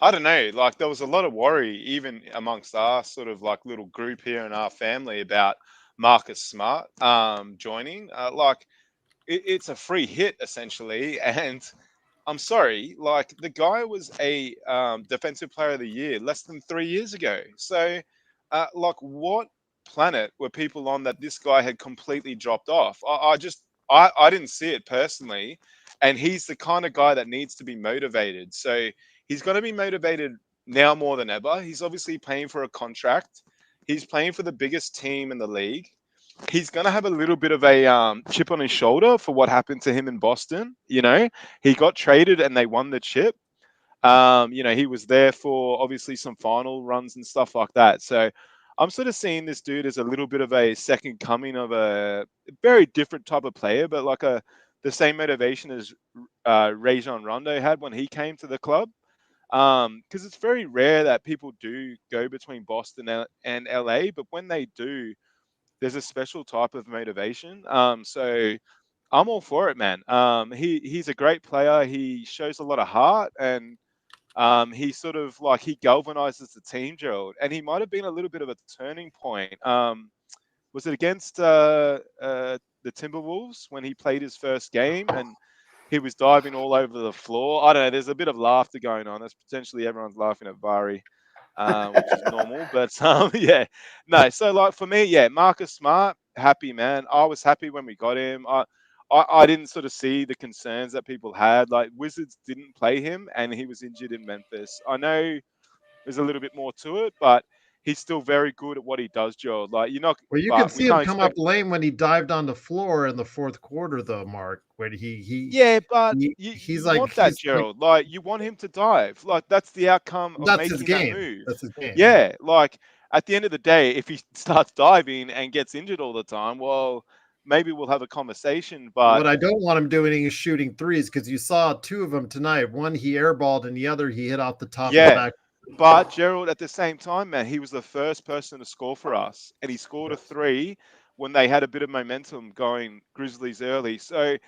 I don't know, there was a lot of worry even amongst our sort of little group here in our family about Marcus Smart joining. It's a free hit essentially, and I'm sorry, the guy was a defensive player of the year less than 3 years ago. So, what planet were people on that this guy had completely dropped off? I didn't see it personally, and he's the kind of guy that needs to be motivated. So he's going to be motivated now more than ever. He's obviously paying for a contract. He's playing for the biggest team in the league. He's going to have a little bit of a chip on his shoulder for what happened to him in Boston. He got traded and they won the chip. He was there for obviously some final runs and stuff like that. So I'm sort of seeing this dude as a little bit of a second coming of a very different type of player, but the same motivation as Rajon Rondo had when he came to the club. Because it's very rare that people do go between Boston and LA, but when they do, there's a special type of motivation. So I'm all for it, man. He's a great player. He shows a lot of heart, and he sort of he galvanizes the team, Gerald. And he might have been a little bit of a turning point. Was it against the Timberwolves when he played his first game and he was diving all over the floor? I don't know. There's a bit of laughter going on. That's potentially everyone's laughing at Vari. Which is normal, but yeah, no. So for me, yeah, Marcus Smart, happy man. I was happy when we got him. I didn't sort of see the concerns that people had. Wizards didn't play him, and he was injured in Memphis. I know there's a little bit more to it, but he's still very good at what he does, Joe. You're not.
Well, you can see him come up lame when he dived on the floor in the fourth quarter, though, Mark. When
he's want that, Gerald. You want him to dive. That's the outcome of making that move.
That's his game.
Yeah, at the end of the day, if he starts diving and gets injured all the time, well, maybe we'll have a conversation. But
what I don't want him doing is shooting threes, because you saw two of them tonight. One he airballed, and the other he hit off the top of the back.
But Gerald, at the same time, man, he was the first person to score for us, and he scored a three when they had a bit of momentum going Grizzlies early. So,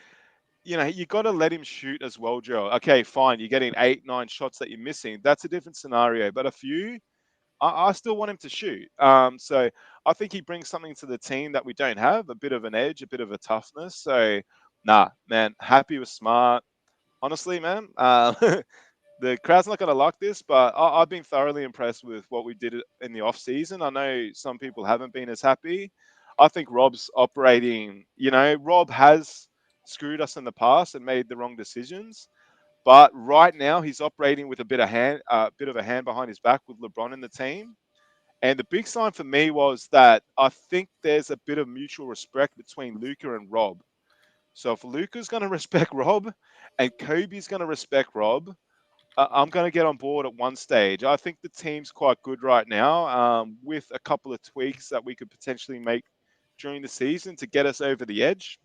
you got to let him shoot as well, Joe. Okay, fine. You're getting 8-9 shots that you're missing. That's a different scenario. But a few, I still want him to shoot. So I think he brings something to the team that we don't have, a bit of an edge, a bit of a toughness. So, nah, man, happy with Smart. Honestly, man, the crowd's not going to like this, but I've been thoroughly impressed with what we did in the off season. I know some people haven't been as happy. I think Rob's operating. Rob has screwed us in the past and made the wrong decisions. But right now, he's operating with a bit of a hand behind his back with LeBron in the team. And the big sign for me was that I think there's a bit of mutual respect between Luka and Rob. So if Luka's going to respect Rob and Kobe's going to respect Rob, I'm going to get on board at one stage. I think the team's quite good right now, with a couple of tweaks that we could potentially make during the season to get us over the edge.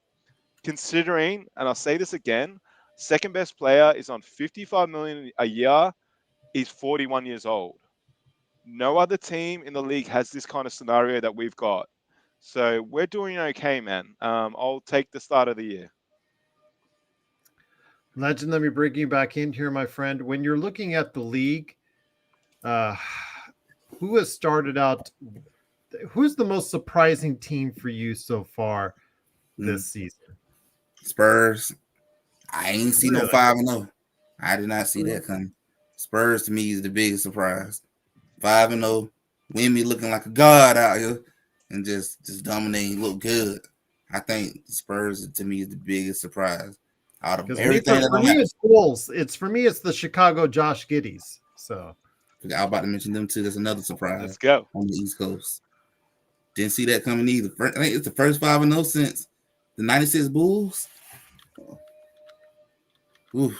Considering, and I'll say this again, second best player is on $55 million a year. He's 41 years old. No other team in the league has this kind of scenario that we've got. So we're doing okay, man. I'll take the start of the year.
Legend, let me bring you back in here, my friend. When you're looking at the league, who has started out? Who's the most surprising team for you so far this season?
Spurs. I ain't see no
Really?
5-0. I did not see that coming. Spurs to me is the biggest surprise. 5-0, Wimby looking like a god out here, and just dominating, look good. I think the Spurs to me is the biggest surprise out of everything.
For me, it's Bulls. For me, it's the Chicago Josh Giddys. So
I was about to mention them too. That's another surprise.
Let's go
on the East Coast. Didn't see that coming either. I think it's the first 5-0 since the '96 Bulls. Oof.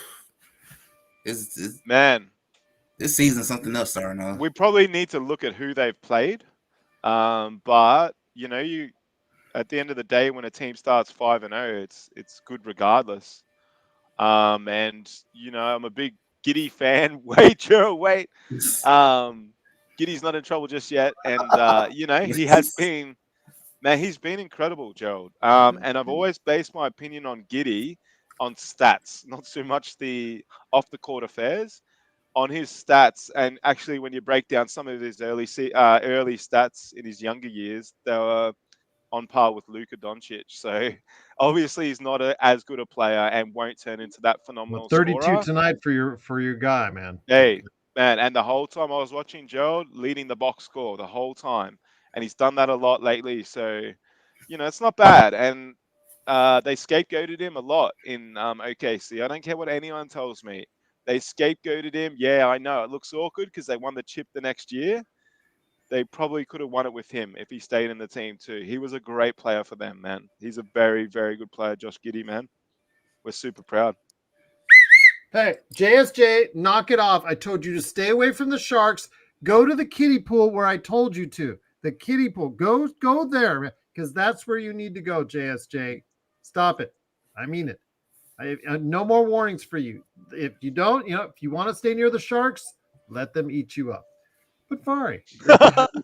It's
man.
This season's something else starting off.
We probably need to look at who they've played. But you at the end of the day, when a team starts 5-0, it's good regardless. And I'm a big Giddy fan. Wait. Giddy's not in trouble just yet, and he has been. Man, he's been incredible, Gerald. And I've always based my opinion on Giddy on stats, not so much the off the court affairs. On his stats, and actually, when you break down some of his early stats in his younger years, they were on par with Luka Doncic. So obviously, he's not as good a player and won't turn into that phenomenal
32
scorer.
tonight for your guy, man.
Hey, man, and the whole time I was watching Gerald leading the box score the whole time, and he's done that a lot lately. So it's not bad, and they scapegoated him a lot in OKC. I don't care what anyone tells me. They scapegoated him. Yeah, I know. It looks awkward because they won the chip the next year. They probably could have won it with him if he stayed in the team too. He was a great player for them, man. He's a very, very good player, Josh Giddey, man. We're super proud.
Hey, JSJ, knock it off. I told you to stay away from the Sharks. Go to the kiddie pool where I told you to. The kiddie pool. Go there because that's where you need to go, JSJ. Stop it. I mean it. No more warnings for you. If you don't, if you want to stay near the Sharks, let them eat you up. But Vari,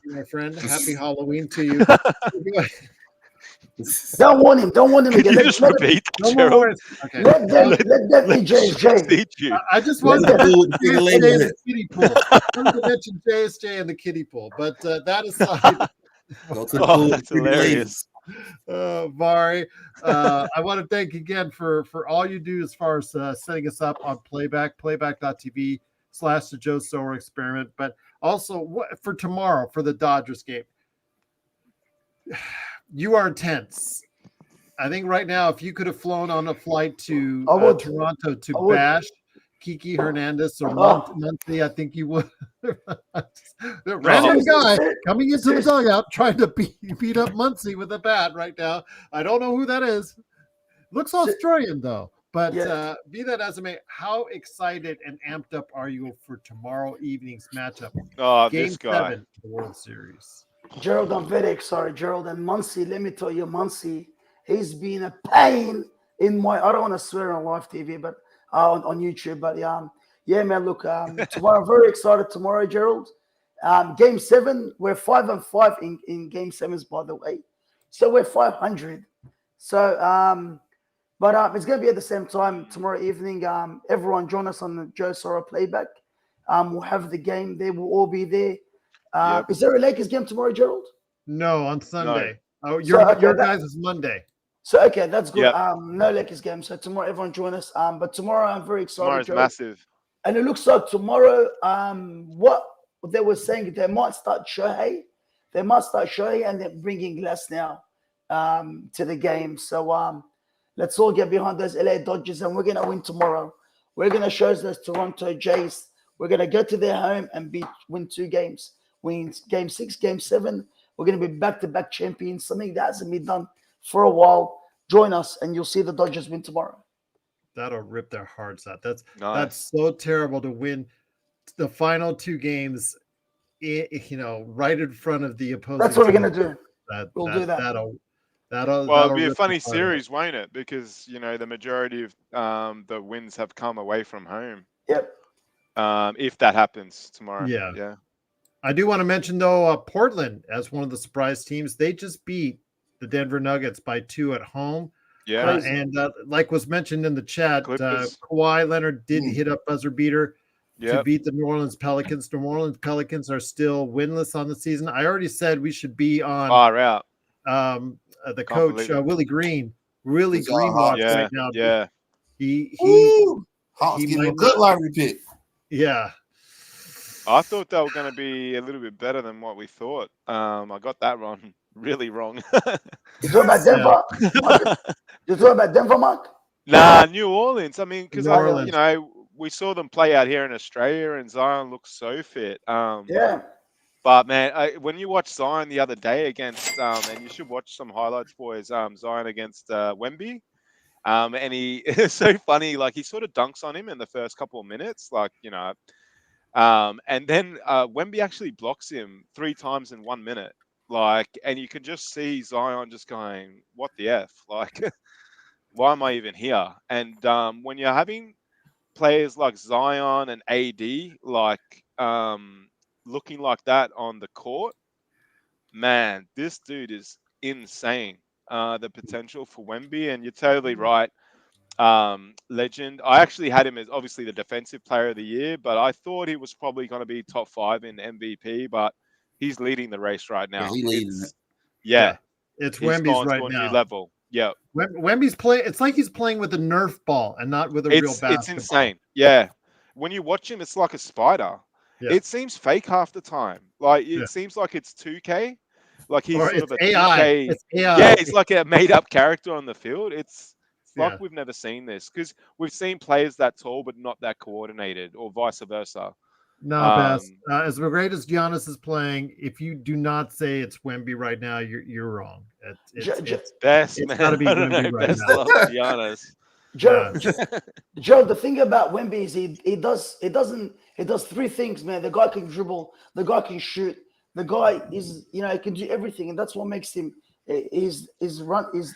my friend, happy Halloween to you.
Don't want him. Don't want him again.
You just repeat, Gerald.
Okay. Let them eat JSJ.
I just wanted to mention JSJ in the kiddie pool. I wanted to mention JSJ in the kiddie pool, but that aside,
go to the pool.
That's hilarious.
Vari, I want to thank again for all you do as far as setting us up on playback.tv/the Joe Sower Experiment, but also for tomorrow for the Dodgers game. You are tense. I think right now, if you could have flown on a flight to Toronto to bash Kiki Hernandez or Muncy, I think you would. The random guy coming into the dugout trying to beat up Muncy with a bat right now. I don't know who that is. Looks Australian though. But be that as it may, how excited and amped up are you for tomorrow evening's matchup? Game
this guy.
7 of the World Series.
Gerald, I'm very excited. Gerald and Muncy, let me tell you, Muncy, he's been a pain in my, I don't want to swear on live TV, but on YouTube, but yeah, man, look, tomorrow, I'm very excited tomorrow, Gerald. Game 7, we're 5-5 in game 7s, by the way. So we're 500. So, but it's going to be at the same time tomorrow evening. Everyone join us on the Joe Sora playback. We'll have the game there. We'll all be there.
Yep.
Is there a Lakers game tomorrow, Gerald?
No, on Sunday.
No.
Oh, your guys is Monday.
So, okay, that's good.
Yep.
No Lakers game. So tomorrow, everyone join us. But tomorrow, I'm very excited.
Tomorrow's
Gerald.
massive.
And it looks like tomorrow, what they were saying, they might start Shohei. They might start Shohei and they're bringing Glass now. to the game. So let's all get behind those LA Dodgers, and we're gonna win tomorrow. We're gonna show those Toronto Jays. We're gonna go to their home and win 2 games. Win Game 6, Game 7. We're gonna be back-to-back champions. Something that hasn't been done for a while. Join us, and you'll see the Dodgers win tomorrow.
That'll rip their hearts out. That's
Nice.
so terrible to win the final 2 games, right in front of the opposing.
That's what we're gonna
team.
do. We'll do that.
That'll
Well, it'll be a
rip
funny
the heart out.
series, won't it? Because the majority of the wins have come away from home.
Yep.
If that happens tomorrow.
Yeah. I do want to mention though, Portland as one of the surprise teams. They just beat the Denver Nuggets by 2 at home.
Yeah.
And like was mentioned in the chat,
Clippers.
Kawhi Leonard did hit a buzzer beater to
Yep.
beat the New Orleans Pelicans. The New Orleans Pelicans are still winless on the season. I already said we should be on
Far out.
the coach
believe it.
Willie Green. Really
He's
Green
all
watch
Yeah.
right now.
Yeah.
He
Woo! Hawks
he
getting a
might
good
not-
lottery pick.
yeah.
I thought they were going to be a little bit better than what we thought. I got that wrong. Really wrong.
You talking about Denver? You talking about Denver, Mark?
Nah, New Orleans. I mean, because
New Orleans.
we saw them play out here in Australia, and Zion looks so fit.
Yeah.
But man, when you watch Zion the other day against, and you should watch some highlights, boys. Zion against Wemby, and he it's so funny. Like he sort of dunks on him in the first couple of minutes, and then Wemby actually blocks him 3 times in 1 minute. And you can just see Zion just going, "What the f? Why am I even here?" And when you're having players like Zion and AD, looking like that on the court, man, this dude is insane. The potential for Wemby, and you're totally right. Legend. I actually had him as obviously the defensive player of the year, but I thought he was probably going to be top 5 in MVP, but he's leading the race right now.
Yeah, he's leading it.
Yeah.
It's
He's
Wemby's
gone
right
to a
now.
new level. Yeah.
Wemby's playing. It's like he's playing with a Nerf ball and not with a real basketball.
It's insane. Yeah. When you watch him, it's like a spider.
Yeah.
It seems fake half the time. It seems like it's 2K. Like he's
Or
sort of a
it's AI.
2K.
It's AI.
Yeah, it's like a made-up character on the field. It's like
Yeah.
we've never seen this, because we've seen players that tall but not that coordinated, or vice versa.
No, Bess. As great as Giannis is playing, if you do not say it's Wemby right now, you're wrong. It's
Best,
it's
man.
gotta be
I don't
Wemby
know.
right
Best
now.
love to be honest.
Joe, the thing about Wemby is he does 3 things, man. The guy can dribble, the guy can shoot, the guy is he can do everything, and that's what makes him is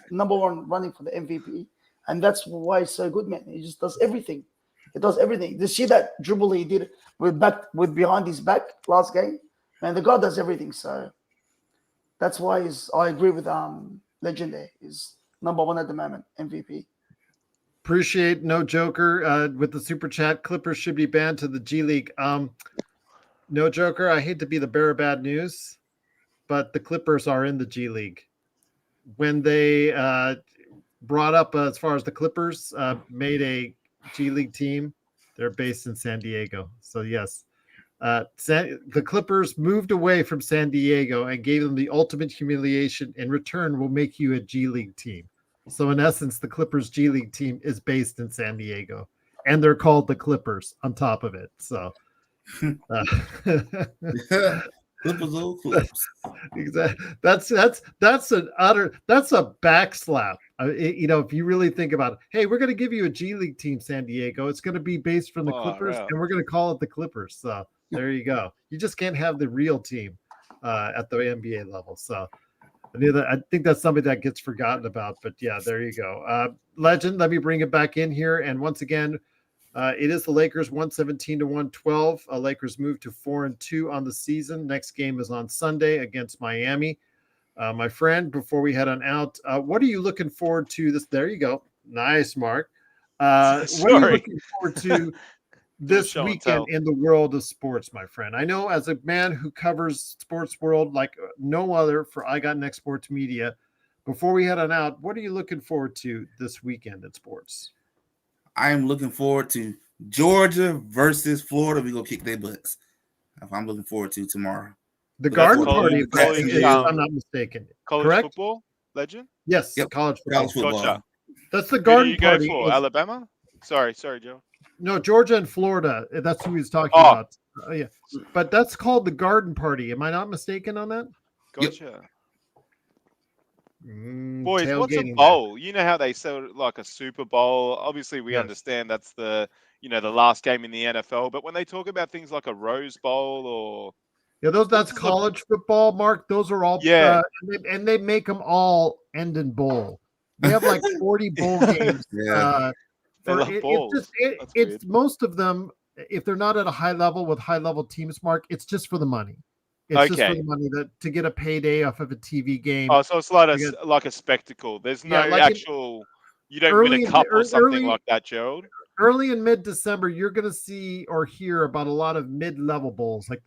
number 1 running for the MVP, and that's why he's so good, man. He just does everything. He does everything. Did you see that dribble he did with behind his back last game? Man, the guy does everything. So that's why I agree with Legend there. He's number 1 at the moment, MVP.
Appreciate No Joker with the super chat. Clippers should be banned to the G League. No Joker, I hate to be the bearer of bad news, but the Clippers are in the G League. When they brought up as far as the Clippers made a G League team, they're based in San Diego. So yes, the Clippers moved away from San Diego and gave them the ultimate humiliation. In return, we'll make you a G League team. So in essence, the Clippers G League team is based in San Diego, and they're called the Clippers on top of it. So
Clippers, old Clippers.
exactly. That's a backslap. If you really think about it, hey, we're going to give you a G League team, San Diego. It's going to be based from the Clippers, and we're going to call it the Clippers. So there you go. You just can't have the real team at the NBA level. So I think that's something that gets forgotten about. But yeah, there you go. Legend, let me bring it back in here. And once again, it is the Lakers 117-112. Lakers move to 4-2 on the season. Next game is on Sunday against Miami. My friend, before we head on out, what are you looking forward to this? There you go. Nice, Mark. What are you looking forward to this weekend in the world of sports, my friend? I know as a man who covers sports world like no other for I Got Next Sports Media, before we head on out, what are you looking forward to this weekend in sports?
I am looking forward to Georgia versus Florida. We're going to kick their butts. I'm looking forward to tomorrow.
The Garden Party, if I'm not mistaken.
College
correct?
football?
Legend?
Yes,
Yep.
college football.
College football.
Gotcha.
That's the
Who do
garden
you go
party.
for? Alabama? Sorry, Joe.
No, Georgia and Florida. That's who he's talking
Oh.
about. Yeah, but that's called the garden party. Am I not mistaken on that?
Gotcha.
Mm,
Boys, what's a
tailgating
bowl? You know how they sell it like a Super Bowl. Obviously, we
Yes.
understand that's the the last game in the NFL. But when they talk about things like a Rose Bowl or
Yeah, that's
is a-
college football, Mark. Those are all
Yeah.
and they make them all end in bowl. They have like 40 bowl games.
Yeah.
They love balls. That's
It's
weird.
most of them. If they're not at a high level with high level teams, Mark, it's just for the money. It's just for
Okay.
the money to get a payday off of a TV game.
Oh, so it's like
Because-
like a spectacle. There's no
Yeah, like
actual. You don't win
early
a
in-
cup or
ear-
something
early-
like that, Gerald.
Early in mid-December, you're going to see or hear about a lot of mid-level bowls. Like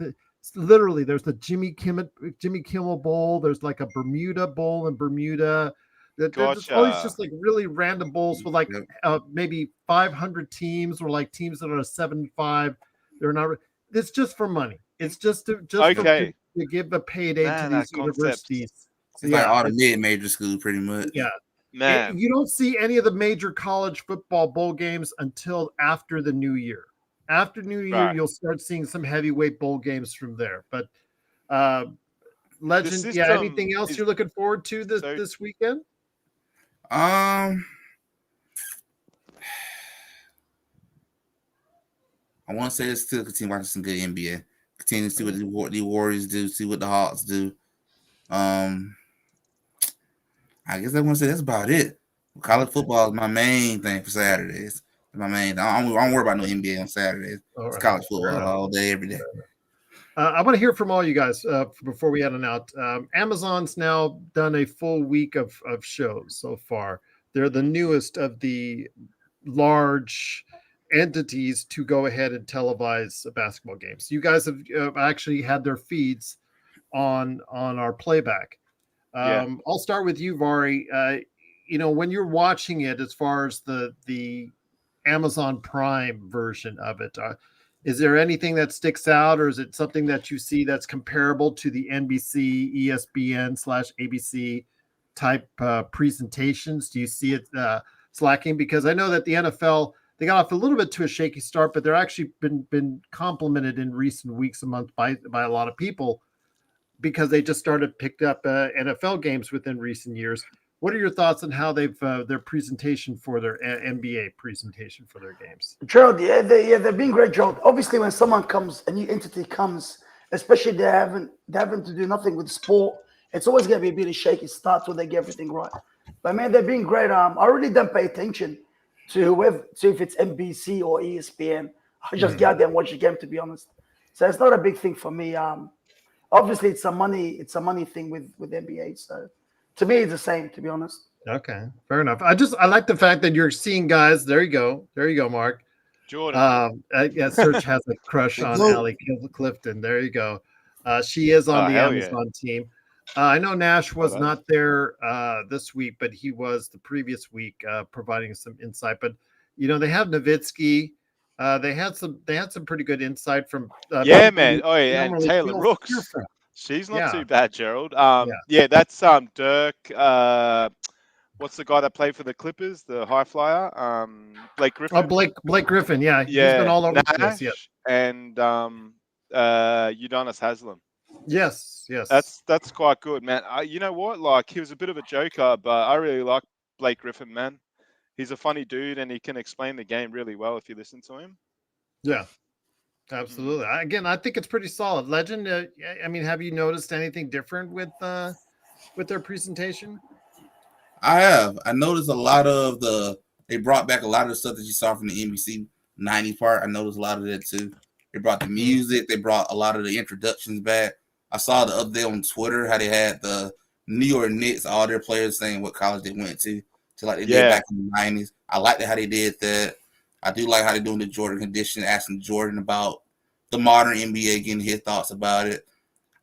literally, there's the Jimmy Kimmel Bowl. There's like a Bermuda Bowl in Bermuda. There's always
Gotcha.
just like really random bowls with like
Yep.
maybe 500 teams or like teams that are 75. They're not. It's just for money. It's just to
Okay.
to give a payday
Man,
to these
that concept.
universities. So,
It's like all the mid-major schools, pretty much.
yeah.
Man,
You don't see any of the major college football bowl games until after the new year. After New Year,
Right.
you'll start seeing some heavyweight bowl games from there. But Legend,
system
anything else
is
you're looking forward to
so-
this weekend?
I want to say it's still continue watching some good NBA. Continue to see what the Warriors do, see what the Hawks do. I guess I want to say that's about it. College football is my main thing for Saturdays. My main. I don't worry about no NBA on Saturdays.
All
It's
right.
college
Fair
football
enough.
all day, every day.
I want to hear from all you guys before we head on out. Amazon's now done a full week of shows so far. They're the newest of the large entities to go ahead and televise basketball games. You guys have actually had their feeds on our playback.
Yeah.
I'll start with you, Vari. When you're watching it, as far as the Amazon Prime version of it, is there anything that sticks out, or is it something that you see that's comparable to the NBC, ESPN / ABC type presentations? Do you see it slacking? Because I know that the NFL, they got off a little bit to a shaky start, but they're actually been complimented in recent weeks and months by a lot of people because they just picked up NFL games within recent years. What are your thoughts on how they've their presentation for their NBA presentation for their games?
Gerald, they've been great, Gerald. Obviously, when someone comes, a new entity comes, especially they haven't to do nothing with sport, it's always gonna be a bit of shaky start till they get everything right. But man, they've been great. I really don't pay attention to if it's NBC or ESPN. I just get out there and watch the game, to be honest. So it's not a big thing for me. Obviously, it's a money thing with NBA. So to me, it's the same, to be honest.
Okay, fair enough. I like the fact that you're seeing guys. There you go, Mark.
Jordan.
Serge has a crush on
Hello.
Allie Clifton. There you go. She is on
Oh,
the
hell yeah.
Amazon team. I know Nash was
that's-
not there this week, but he was the previous week providing some insight. But they have Nowitzki. They had some pretty good insight from.
Yeah,
people
man.
you
Oh, yeah, and
normally
Taylor
don't
Rooks.
hear from.
She's not
Yeah.
too bad, Gerald. Yeah, that's Dirk. What's the guy that played for the Clippers, the high flyer? Blake Griffin.
Oh, Blake Griffin. Yeah, he's
yeah,
been all over the
Nash,
place. Yeah.
and Udonis Haslam.
Yes.
That's quite good, man. You know what? Like, he was a bit of a joker, but I really like Blake Griffin, man. He's a funny dude, and he can explain the game really well if you listen to him.
Yeah. Absolutely. Again, I think it's pretty solid. Legend. Have you noticed anything different with their presentation?
I have. I noticed a lot of they brought back a lot of the stuff that you saw from the NBC 90 part. I noticed a lot of that too. They brought the music. They brought a lot of the introductions back. I saw the update on Twitter how they had the New York Knicks, all their players saying what college they went to like they did back in the 90s. I like how they did that. I do like how they're doing the Jordan condition, asking Jordan about the modern NBA, getting his thoughts about it.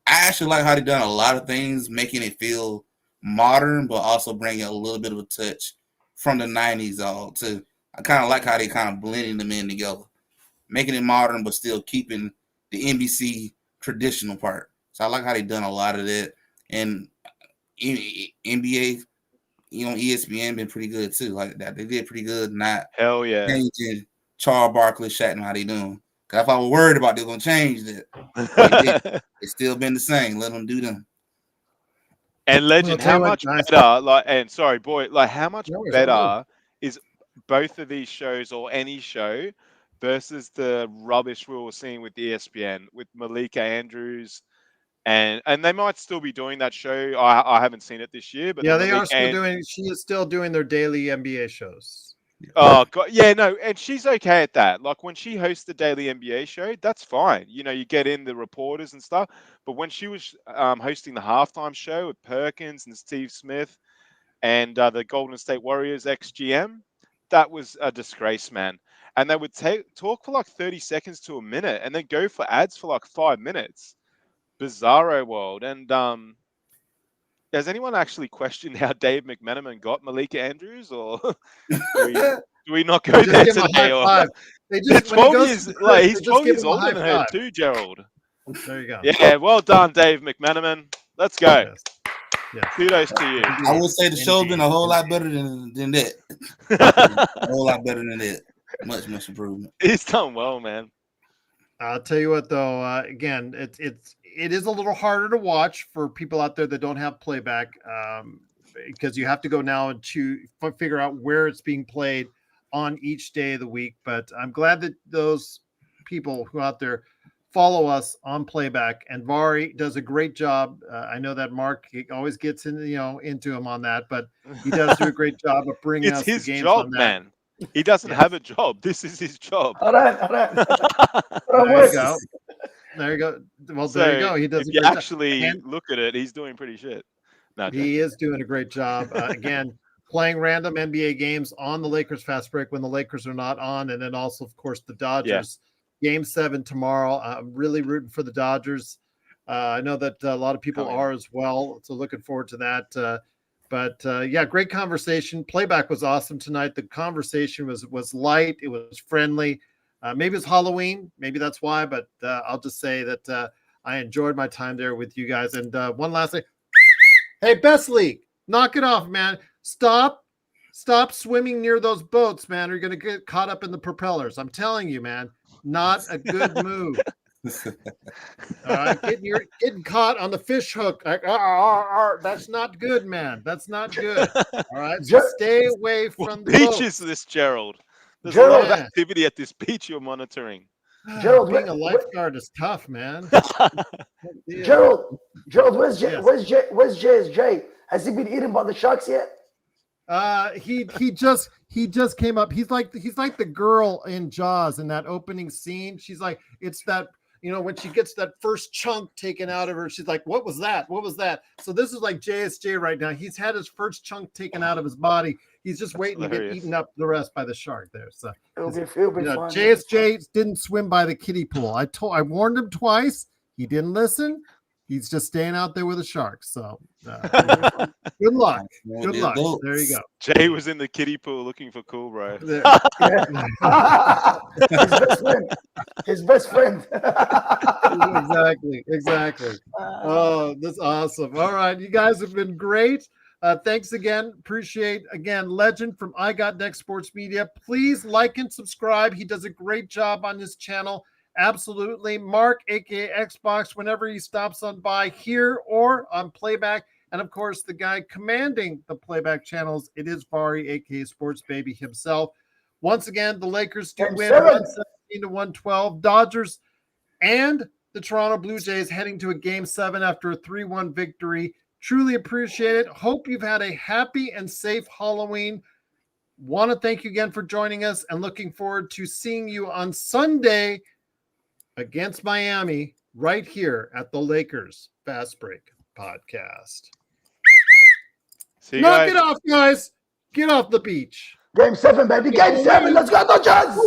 I actually like how they've done a lot of things, making it feel modern, but also bringing a little bit of a touch from the 90s all too. I kind of like how they kind of blending them in together, making it modern, but still keeping the NBC traditional part. So I like how they've done a lot of that. And NBA, ESPN been pretty good too. Like that, they did pretty good not
Hell yeah.
changing Charles Barkley, Shatton, how they doing. Cause if I were worried about they're gonna change that, it's still been the same. Let them do them.
And Legend, how much better? How much better is both of these shows or any show versus the rubbish we were seeing with ESPN with Malika Andrews, and they might still be doing that show. I haven't seen it this year, but
yeah, they are still doing. She is still doing their daily NBA shows.
Oh God, yeah, no, and she's okay at that. Like when she hosts the daily NBA show, that's fine. You get in the reporters and stuff. But when she was hosting the halftime show with Perkins and Steve Smith and the Golden State Warriors ex-GM, that was a disgrace, man. And they would talk for like 30 seconds to a minute and then go for ads for like 5 minutes. Bizarro world. And has anyone actually questioned how Dave McMenamin got Malika Andrews, or do we not go there today? Or they're 12 years, like he's 12 years older than her too, Gerald.
There you go.
Yeah, well done, Dave McMenamin. Let's go.
Yes.
Kudos to you.
I would say the show's been a whole lot better than that. A whole lot better than that. Much improvement.
He's done well, man.
I'll tell you what, though. Again, it is a little harder to watch for people out there that don't have playback, because you have to go now to figure out where it's being played on each day of the week. But I'm glad that those people who out there follow us on playback, and Vari does a great job. I know that Mark always gets into him on that, but he does do a great job of bringing us the games. It's his
job, man. He doesn't have a job. This is his job.
All right.
There you go. There you go. Well, so there you go. He does.
If you actually look at it, he's doing pretty shit. No,
he is doing a great job. Again, playing random NBA games on the Lakers Fast Break when the Lakers are not on, and then also, of course, the Dodgers. Game 7 tomorrow. I'm really rooting for the Dodgers. I know that a lot of people are as well, so looking forward to that. But great conversation. Playback was awesome tonight. The conversation was light. It was friendly. Maybe it's Halloween. Maybe that's why. But I'll just say that I enjoyed my time there with you guys. And one last thing. Hey, Best League, knock it off, man. Stop swimming near those boats, man. Or you're going to get caught up in the propellers. I'm telling you, man. Not a good move. Getting caught on the fish hook. That's not good, man. That's not good. All right. So stay away from the
beach
boat.
is this, Gerald? There's a lot of activity at this beach you're monitoring.
Gerald,
being a lifeguard is tough, man.
Gerald, where's JSJ? Has he been eaten by the sharks yet?
He just came up. He's like the girl in Jaws in that opening scene. She's like, it's that, when she gets that first chunk taken out of her, she's like, what was that? What was that? So this is like JSJ right now. He's had his first chunk taken out of his body. He's just waiting to get eaten up the rest by the shark there. So
it'll be fun.
JSJ didn't swim by the kiddie pool. I warned him twice. He didn't listen. He's just staying out there with the sharks. So good luck. Good luck. There you go.
Jay was in the kiddie pool looking for cool, bro.
His best friend.
Exactly. Oh, that's awesome. All right. You guys have been great. Thanks again. Appreciate, again, Legend from I Got Next Sports Media. Please like and subscribe. He does a great job on his channel. Absolutely. Mark, aka Xbox, whenever he stops on by here or on playback. And of course, the guy commanding the playback channels, it is Vari, aka Sports Baby himself. Once again, the Lakers do win 117-112. Dodgers and the Toronto Blue Jays heading to a Game 7 after a 3-1 victory. Truly appreciate it. Hope you've had a happy and safe Halloween. Want to thank you again for joining us and looking forward to seeing you on Sunday against Miami right here at the Lakers Fast Break Podcast. Knock it off, guys. Get off the beach.
Game 7, baby. Game 7. Let's go, Dodgers.